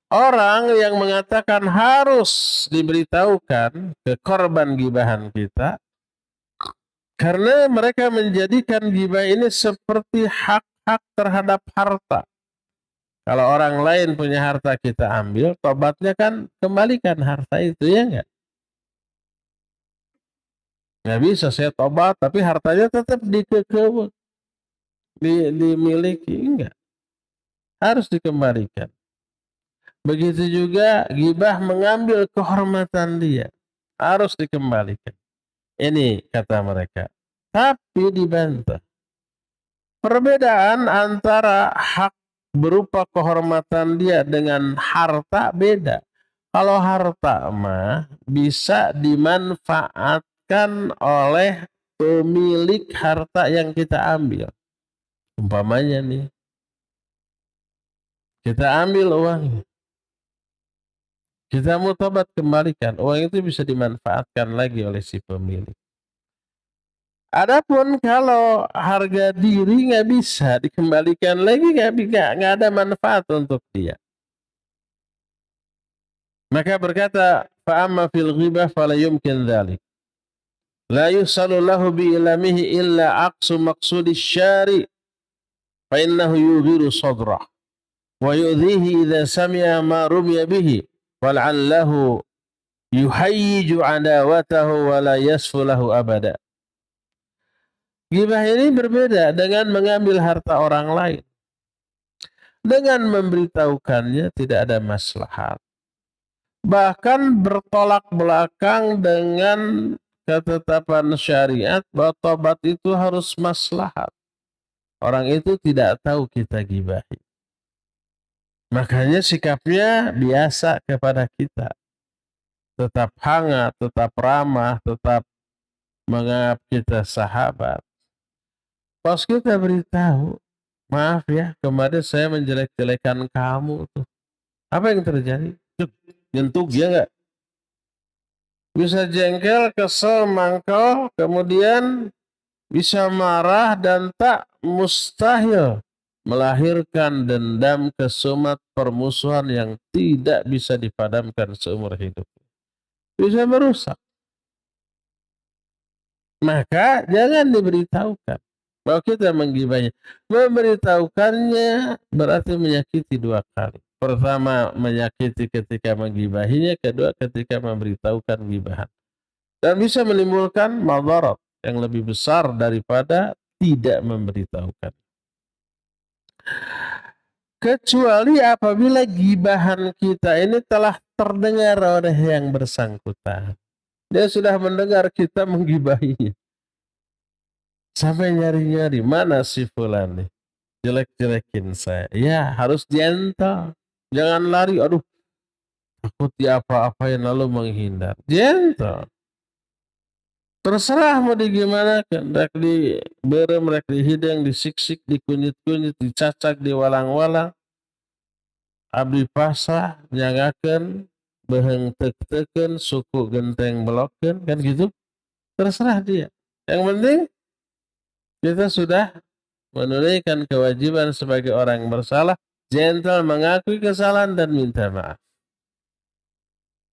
Orang yang mengatakan harus diberitahukan ke korban gibahan kita karena mereka menjadikan gibah ini seperti hak-hak terhadap harta. Kalau orang lain punya harta kita ambil, tobatnya kan kembalikan harta itu, ya enggak? Nggak bisa saya tobat tapi hartanya tetap dikekebut, dimiliki, enggak. Harus dikembalikan. Begitu juga ghibah mengambil kehormatan dia, harus dikembalikan. Ini kata mereka. Tapi dibantah. Perbedaan antara hak berupa kehormatan dia dengan harta beda. Kalau harta mah bisa dimanfaatkan oleh pemilik harta yang kita ambil. Umpamanya nih, kita ambil uangnya, kita mau tobat kembalikan, uang itu bisa dimanfaatkan lagi oleh si pemilik. Adapun kalau harga diri nggak bisa dikembalikan lagi, nggak ada manfaat untuk dia. Maka berkata, fa'amma fil ghibah fala yumkin dzalik. La yusalu lahu bi ilamihi illa aqsu maqsudi syari fa innahu yughiru sadrah wa yu'dhihi idza sami'a ma rumiya bihi wal'allahu yuhayyiju adawatahu wa la yasfu lahu abada. Ghibah ini berbeda dengan mengambil harta orang lain. Dengan memberitahukannya tidak ada maslahat. Bahkan bertolak belakang dengan ketetapan syariat bahwa tobat itu harus maslahat. Orang itu tidak tahu kita gibahi. Makanya sikapnya biasa kepada kita. Tetap hangat, tetap ramah, tetap menganggap kita sahabat. Pas kita beritahu, maaf ya, kemarin saya menjelek-jelekan kamu tuh. Apa yang terjadi? Nyentuh dia nggak? Bisa jengkel, kesel, mangkel, kemudian bisa marah dan tak mustahil melahirkan dendam, kesumat, permusuhan yang tidak bisa dipadamkan seumur hidup. Bisa merusak. Maka jangan diberitahukan bahwa kita menggibahnya. Memberitahukannya berarti menyakiti dua kali. Pertama menyakiti ketika menggibahinya, kedua ketika memberitahukan gibahan. Dan bisa menimbulkan madarat yang lebih besar daripada tidak memberitahukan. Kecuali apabila gibahan kita ini telah terdengar oleh yang bersangkutan. Dia sudah mendengar kita menggibahinya. Sampai nyari-nyari, mana si fulan nih? Jelek-jelekin saya. Ya, harus gentle. Jangan lari, aduh, takut diapa-apain lalu menghindar. Gentle. Terserah mau digimanakan, rek di berem, rek di hidang, disiksik, dikunyit-kunyit, dicacak, diwalang-walang, abdi pasrah, nyagakeun, beheng tek-teken, suku genteng belokeun, kan gitu. Terserah dia. Yang penting kita sudah menunaikan kewajiban sebagai orang yang bersalah, gentle mengakui kesalahan dan minta maaf.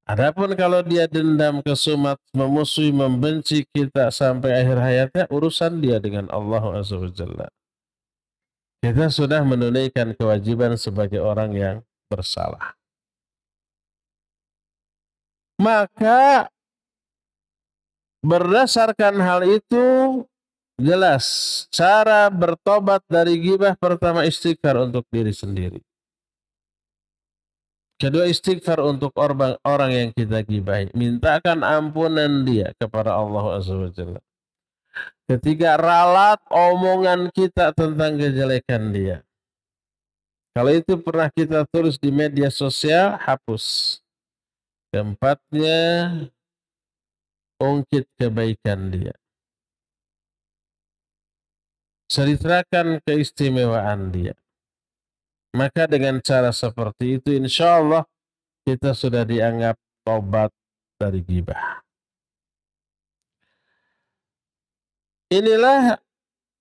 Adapun kalau dia dendam, kesumat, memusuhi, membenci kita sampai akhir hayatnya, urusan dia dengan Allah Azza wa Jalla. Kita sudah menunaikan kewajiban sebagai orang yang bersalah. Maka berdasarkan hal itu jelas cara bertobat dari ghibah, pertama istighfar untuk diri sendiri. Kedua istighfar untuk orang yang kita gibahi. Mintakan ampunan dia kepada Allah Azza wa Jalla. Ketiga, ralat omongan kita tentang kejelekan dia. Kalau itu pernah kita tulis di media sosial, hapus. Keempatnya, ungkit kebaikan dia. Ceritakan keistimewaan dia. Maka dengan cara seperti itu, insya Allah kita sudah dianggap tobat dari ghibah. Inilah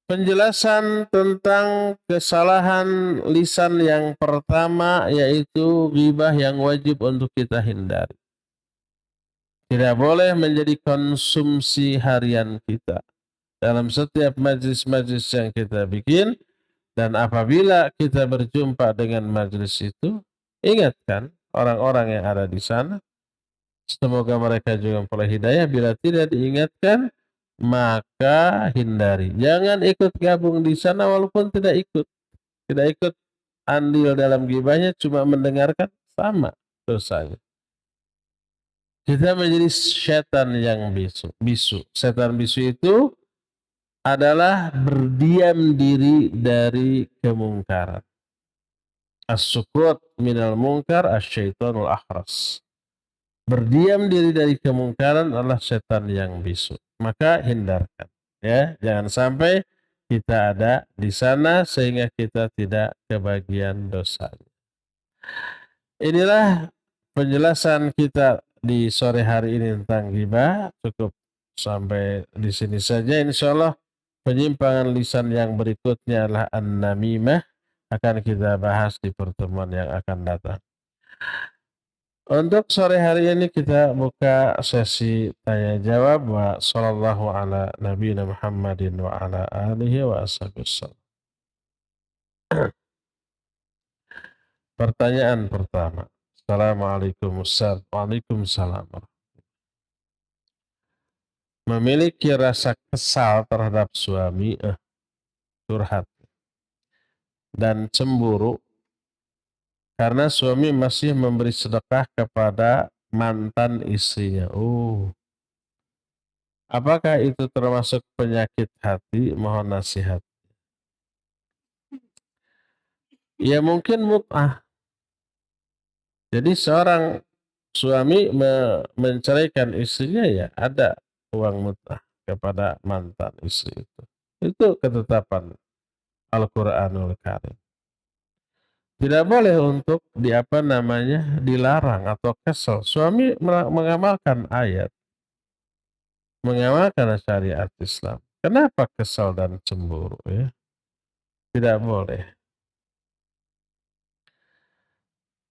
penjelasan tentang kesalahan lisan yang pertama, yaitu ghibah yang wajib untuk kita hindari. Tidak boleh menjadi konsumsi harian kita dalam setiap majlis-majlis yang kita bikin. Dan apabila kita berjumpa dengan majlis itu, ingatkan orang-orang yang ada di sana. Semoga mereka juga memperoleh hidayah. Bila tidak diingatkan, maka hindari. Jangan ikut gabung di sana walaupun tidak ikut. Tidak ikut andil dalam gibahnya, cuma mendengarkan, sama dosanya. Kita menjadi setan yang bisu. Setan bisu itu adalah berdiam diri dari kemungkaran. As-sukut minal munkar asyaitonul akhras. Berdiam diri dari kemungkaran adalah setan yang bisu. Maka hindarkan. Ya, jangan sampai kita ada di sana sehingga kita tidak kebagian dosa. Inilah penjelasan kita di sore hari ini tentang ghibah. Cukup sampai di sini saja. Insya Allah penyimpangan lisan yang berikutnya adalah an-namimah. Akan kita bahas di pertemuan yang akan datang. Untuk sore hari ini kita buka sesi tanya jawab. Wa sallallahu ala nabiyina Muhammadin wa ala alihi wa ashabihi. Pertanyaan pertama. Assalamualaikum Ustaz. Waalaikumsalam. memiliki rasa kesal terhadap suami, curhat, dan cemburu karena suami masih memberi sedekah kepada mantan istrinya. Apakah itu termasuk penyakit hati? Mohon nasihat. Ya mungkin mut'ah. Jadi seorang suami menceraikan istrinya, ya ada uang mut'ah kepada mantan istri itu. Itu ketetapan Al-Qur'anul Karim. Tidak boleh untuk dilarang atau kesel. Suami mengamalkan ayat, mengamalkan syariat Islam. Kenapa kesal dan cemburu, ya? Tidak boleh.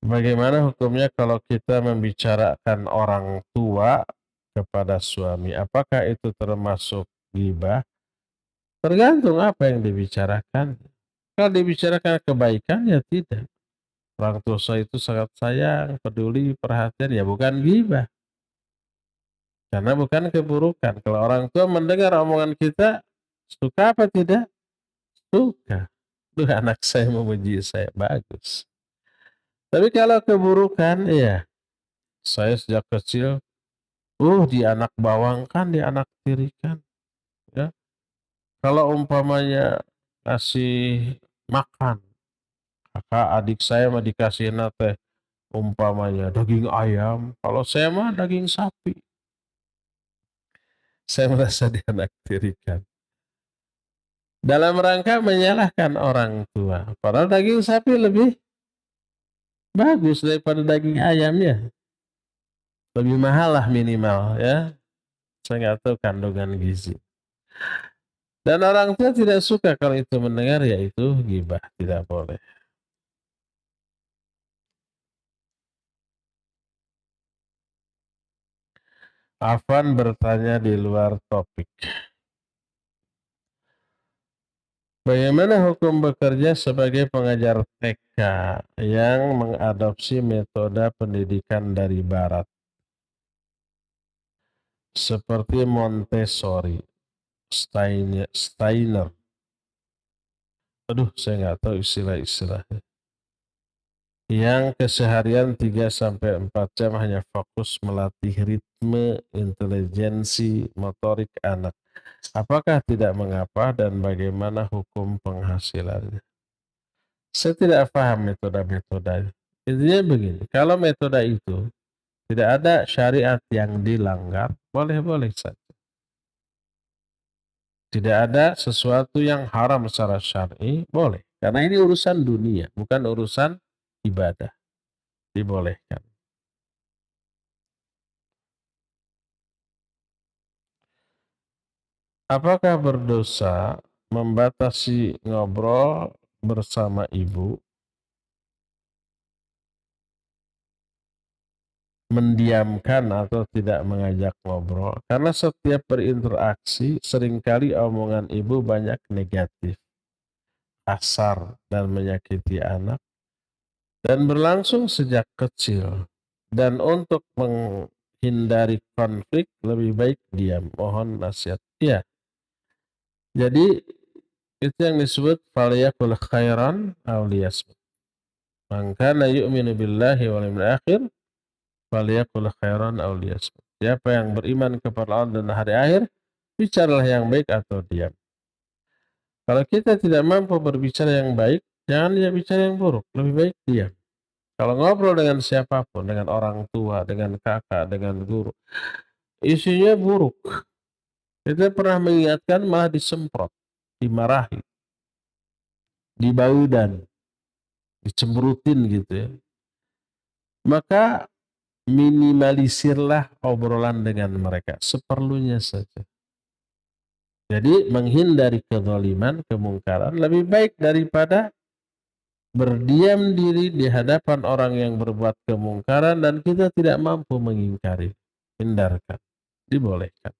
Bagaimana hukumnya kalau kita membicarakan orang tua kepada suami? Apakah itu termasuk ghibah? Tergantung apa yang dibicarakan. Kalau dibicarakan kebaikan, ya tidak. Orang tua saya itu sangat sayang, peduli, perhatian, ya bukan ghibah. Karena bukan keburukan. Kalau orang tua mendengar omongan kita, suka apa tidak? Suka. Duh, anak saya memuji saya, bagus. Tapi kalau keburukan, ya, saya sejak kecil, dianak bawangkan, dianak tirikan, ya. Kalau umpamanya kasih makan, kakak adik saya mah dikasih teh umpamanya daging ayam, kalau saya mah daging sapi. Saya merasa dianak tirikan. Dalam rangka menyalahkan orang tua. Padahal daging sapi lebih bagus daripada daging ayam, ya. Lebih mahal lah minimal, ya. Saya nggak tahu kandungan gizi. Dan orang tua tidak suka kalau itu mendengar, yaitu ghibah, tidak boleh. Afan bertanya di luar topik. Bagaimana hukum bekerja sebagai pengajar TK yang mengadopsi metode pendidikan dari Barat, seperti Montessori, Steiner? Aduh, saya nggak tahu istilah-istilahnya. Yang keseharian 3-4 jam hanya fokus melatih ritme, intelijensi, motorik anak. Apakah tidak mengapa dan bagaimana hukum penghasilannya? Saya tidak paham metode-metodenya. Intinya begini, kalau metode itu tidak ada syariat yang dilanggar, boleh-boleh saja. Tidak ada sesuatu yang haram secara syar'i, boleh. Karena ini urusan dunia, bukan urusan ibadah. Dibolehkan. Apakah berdosa membatasi ngobrol bersama ibu, mendiamkan atau tidak mengajak ngobrol? Karena setiap berinteraksi seringkali omongan ibu banyak negatif, kasar, dan menyakiti anak, dan berlangsung sejak kecil. Dan untuk menghindari konflik lebih baik diam. Mohon nasihat. Ya, jadi itu yang disebut faliyakul khairan aw liyasmut. Man kana yu'minu billahi wal yawmil akhir faliyakul khairan aw liyasmut. Siapa yang beriman kepada Allah dan hari akhir, bicaralah yang baik atau diam. Kalau kita tidak mampu berbicara yang baik, jangan dia bicara yang buruk, lebih baik diam. Kalau ngobrol dengan siapapun, dengan orang tua, dengan kakak, dengan guru, isinya buruk, kita pernah mengingatkan malah disemprot, dimarahi, dibaudan, dicemberutin gitu, ya. Maka minimalisirlah obrolan dengan mereka seperlunya saja. Jadi menghindari kezaliman, kemungkaran lebih baik daripada berdiam diri di hadapan orang yang berbuat kemungkaran dan kita tidak mampu mengingkari. Hindarkan. Dibolehkan.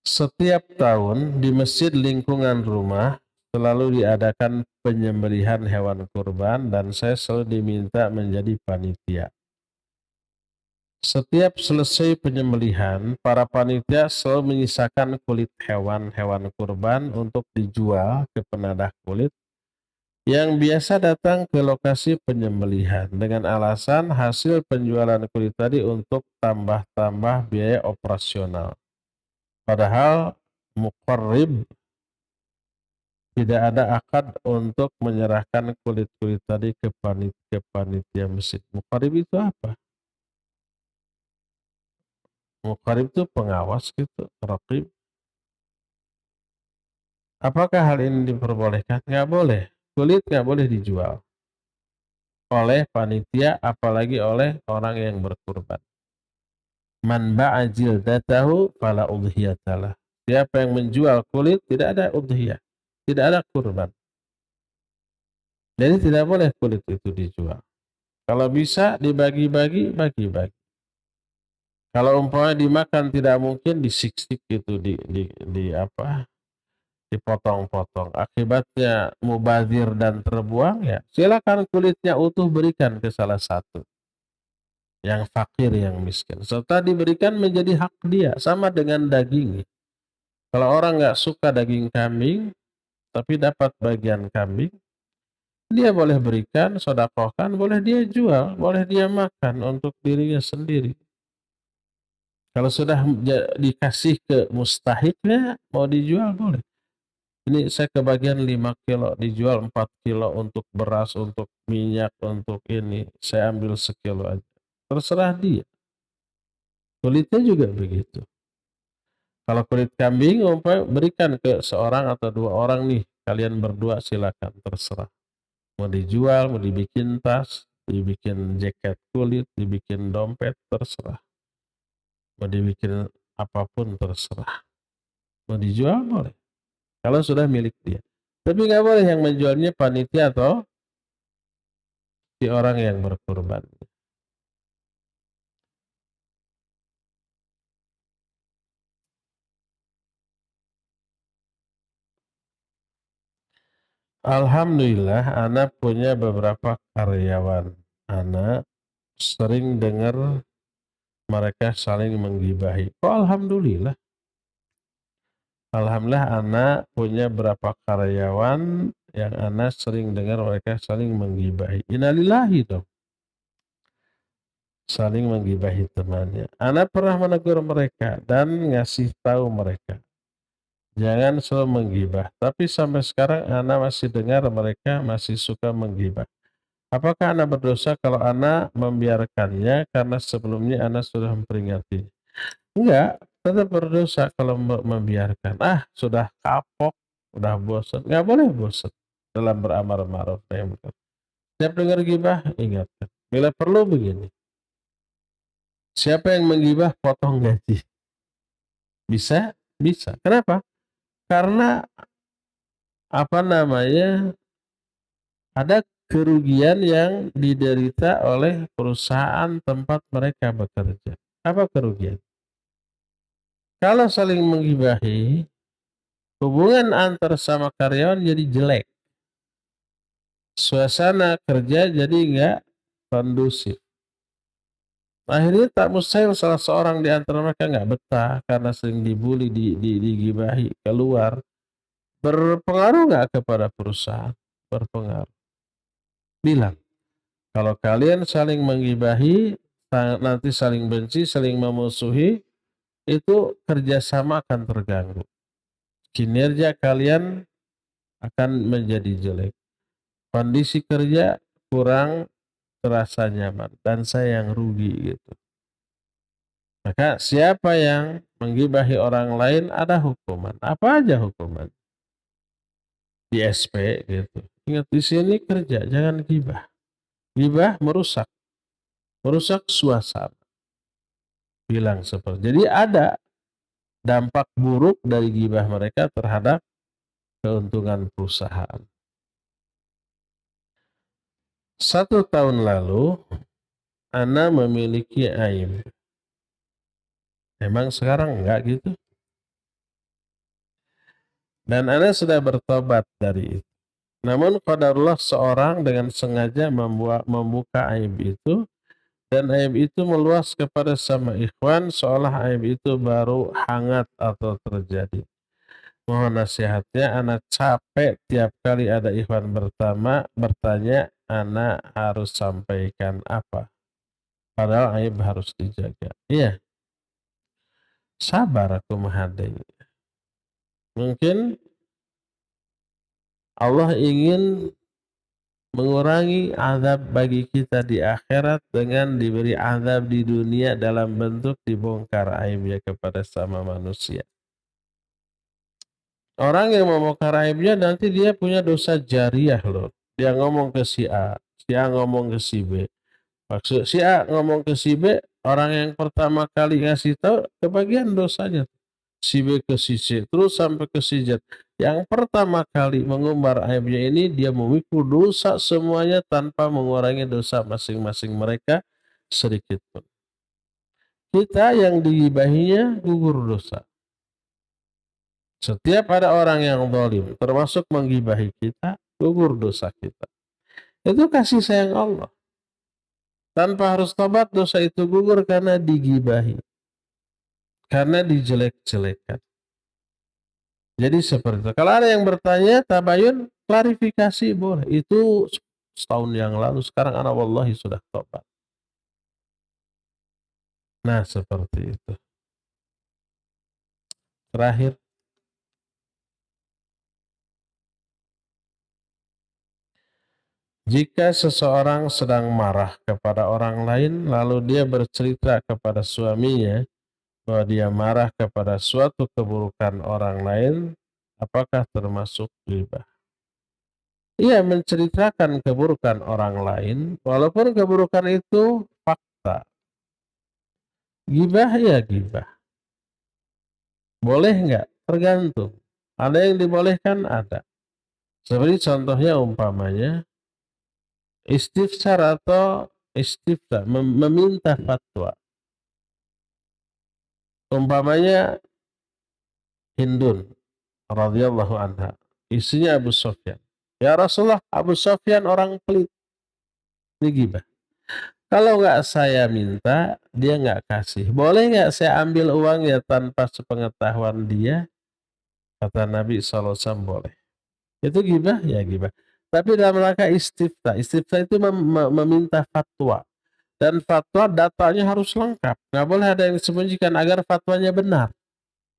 Setiap tahun di masjid lingkungan rumah selalu diadakan penyembelihan hewan kurban dan saya selalu diminta menjadi panitia. Setiap selesai penyembelihan, para panitia selalu menyisakan kulit hewan-hewan kurban untuk dijual ke penadah kulit yang biasa datang ke lokasi penyembelihan dengan alasan hasil penjualan kulit tadi untuk tambah-tambah biaya operasional. Padahal muqarrib tidak ada akad untuk menyerahkan kulit-kulit tadi ke panitia masjid. Muqarrib itu apa? Muqarrib itu pengawas gitu, raqib. Apakah hal ini diperbolehkan? Nggak boleh. Kulit nggak boleh dijual oleh panitia, apalagi oleh orang yang berkurban. Man ba'a jildatahu fala udhiyatalah. Siapa yang menjual kulit, tidak ada udhiyah, tidak ada kurban. Jadi tidak boleh kulit itu dijual. Kalau bisa dibagi-bagi, bagi-bagi. Kalau umpamanya dimakan tidak mungkin disiksik gitu, di apa? Dipotong-potong. Akibatnya mubazir dan terbuang, ya silakan kulitnya utuh berikan ke salah satu yang fakir, yang miskin, serta diberikan menjadi hak dia sama dengan daging. Kalau orang nggak suka daging kambing tapi dapat bagian kambing, dia boleh berikan, sedekahkan, boleh dia jual, boleh dia makan untuk dirinya sendiri. Kalau sudah dikasih ke mustahiknya mau dijual boleh. Ini saya kebagian 5 kilo, dijual 4 kilo untuk beras, untuk minyak, untuk ini. Saya ambil sekilo aja. Terserah dia. Kulitnya juga begitu. Kalau kulit kambing, berikan ke seorang atau dua orang nih. Kalian berdua silakan, terserah. Mau dijual, mau dibikin tas, dibikin jaket kulit, dibikin dompet, terserah. Mau dibikin apapun, terserah. Mau dijual, boleh. Kalau sudah milik dia. Tapi nggak boleh yang menjualnya panitia atau si orang yang berkurban. Alhamdulillah, anak punya beberapa karyawan. Anak sering dengar mereka saling menggibahi. Kok alhamdulillah? Alhamdulillah, anak punya beberapa karyawan yang anak sering dengar mereka saling menggibahi. Innalillahi dong. Saling menggibahi temannya. Anak pernah menegur mereka dan ngasih tahu mereka, jangan selalu menggibah. Tapi sampai sekarang anak masih dengar mereka masih suka menggibah. Apakah anak berdosa kalau anak membiarkannya karena sebelumnya anak sudah memperingatnya? Enggak, tetap berdosa kalau membiarkan. Sudah kapok, sudah bosan. Enggak boleh bosan dalam beramar ma'ruf nahi munkar. Setiap dengar gibah, ingatkan. Bila perlu begini, siapa yang menggibah potong gaji. Bisa? Bisa. Kenapa? Karena apa namanya? Ada kerugian yang diderita oleh perusahaan tempat mereka bekerja. Apa kerugian? Kalau saling menggibahi, hubungan antar sama karyawan jadi jelek. Suasana kerja jadi nggak kondusif. Akhirnya tak mustahil salah seorang di antara mereka nggak betah karena sering dibully, digibahi, keluar. Berpengaruh nggak kepada perusahaan? Berpengaruh. Bilang, kalau kalian saling menggibahi, nanti saling benci, saling memusuhi, itu kerjasama akan terganggu. Kinerja kalian akan menjadi jelek. Kondisi kerja kurang terasa nyaman dan saya yang rugi gitu. Maka siapa yang menggibahi orang lain ada hukuman. Apa aja hukuman? Di SP gitu. Ingat di sini kerja, jangan gibah. Gibah merusak suasana. Bilang seperti. Jadi ada dampak buruk dari gibah mereka terhadap keuntungan perusahaan. 1 tahun lalu, Ana memiliki aib. Emang sekarang enggak gitu? dan ana sudah bertobat dari itu. Namun qadarullah seorang dengan sengaja membuka aib itu, dan aib itu meluas kepada sama ikhwan seolah aib itu baru hangat atau terjadi. Mohon nasihatnya, anak capek tiap kali ada ikhwan bertanya, anak harus sampaikan apa? Padahal aib harus dijaga. Iya, sabar aku menghadiri. Mungkin Allah ingin mengurangi azab bagi kita di akhirat dengan diberi azab di dunia dalam bentuk dibongkar aibnya kepada sama manusia. Orang yang membongkar aibnya nanti dia punya dosa jariah loh. Dia ngomong ke si A ngomong ke si B. Maksud si A ngomong ke si B, orang yang pertama kali ngasih tahu kebagian dosanya. Si B ke si C, terus sampai ke si Z. Yang pertama kali mengumbar aibnya ini, dia memikul dosa semuanya tanpa mengurangi dosa masing-masing mereka sedikit pun. Kita yang digibahinya gugur dosa. Setiap ada orang yang zalim, termasuk menggibahi kita, gugur dosa kita. Itu kasih sayang Allah. Tanpa harus tobat, dosa itu gugur karena digibahi. Karena dijelek-jelekan. Jadi seperti itu. Kalau ada yang bertanya, tabayun, klarifikasi boleh. Itu setahun yang lalu, sekarang anak wallahi sudah tobat. Nah, seperti itu. Terakhir, jika seseorang sedang marah kepada orang lain, lalu dia bercerita kepada suaminya bahwa dia marah kepada suatu keburukan orang lain, apakah termasuk ghibah? Ia menceritakan keburukan orang lain, walaupun keburukan itu fakta. Ghibah ya ghibah. Boleh nggak? Tergantung. Ada yang dibolehkan, ada. Seperti contohnya umpamanya, istifsar atau istifta, meminta fatwa. Umpamanya Hindun radhiyallahu anha, istrinya Abu Sufyan. Ya Rasulullah, Abu Sufyan orang pelit. Ini ghibah. Kalau nggak saya minta, dia nggak kasih. Boleh nggak saya ambil uangnya tanpa sepengetahuan dia? Kata Nabi SAW, boleh. Itu ghibah? Ya ghibah. Tapi dalam rangka istifta. Istifta itu meminta fatwa. Dan fatwa datanya harus lengkap. Nggak boleh ada yang disembunyikan agar fatwanya benar.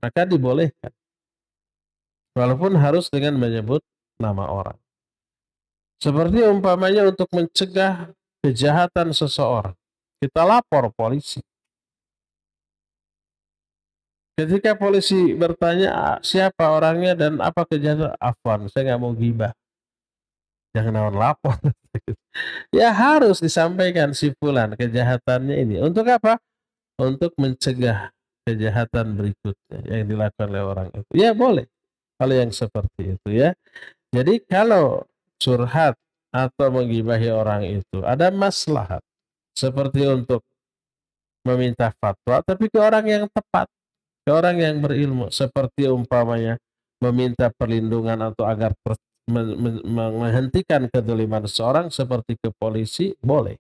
Maka dibolehkan. Walaupun harus dengan menyebut nama orang. Seperti umpamanya untuk mencegah kejahatan seseorang. Kita lapor polisi. Ketika polisi bertanya siapa orangnya dan apa kejahatan, afwan, saya nggak mau gibah. Jangan nawan lapor. Ya harus disampaikan si fulan kejahatannya ini. Untuk apa? Untuk mencegah kejahatan berikutnya yang dilakukan oleh orang itu. Ya boleh. Kalau yang seperti itu ya. Jadi kalau curhat atau menggibahi orang itu ada maslahat. Seperti untuk meminta fatwa, tapi ke orang yang tepat. Ke orang yang berilmu. Seperti umpamanya meminta perlindungan atau agar menghentikan kedoliman seorang seperti ke polisi, boleh.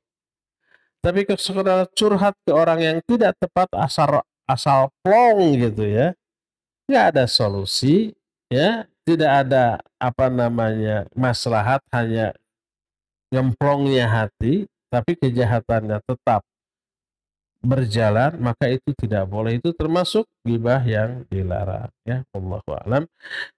Tapi ke sekedar curhat ke orang yang tidak tepat asal plong gitu ya, nggak ada solusi ya, tidak ada apa namanya maslahat, hanya ngemplongnya hati, tapi kejahatannya tetap berjalan, maka itu tidak boleh. Itu termasuk ghibah yang dilarang ya. Wallahu a'lam.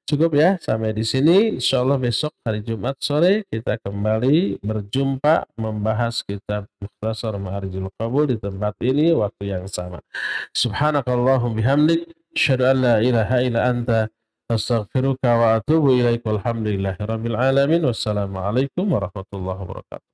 Cukup ya sampai di sini. Insyaallah besok hari Jumat sore kita kembali berjumpa membahas kitab Mukhtasar Ma'arijul Qabul di tempat ini waktu yang sama. Subhanakallahum bihamdik asyhadu an la ilaha illa anta astaghfiruka wa atubu ilaik. Walhamdulillahirabbil alamin. Wassalamualaikum warahmatullahi wabarakatuh.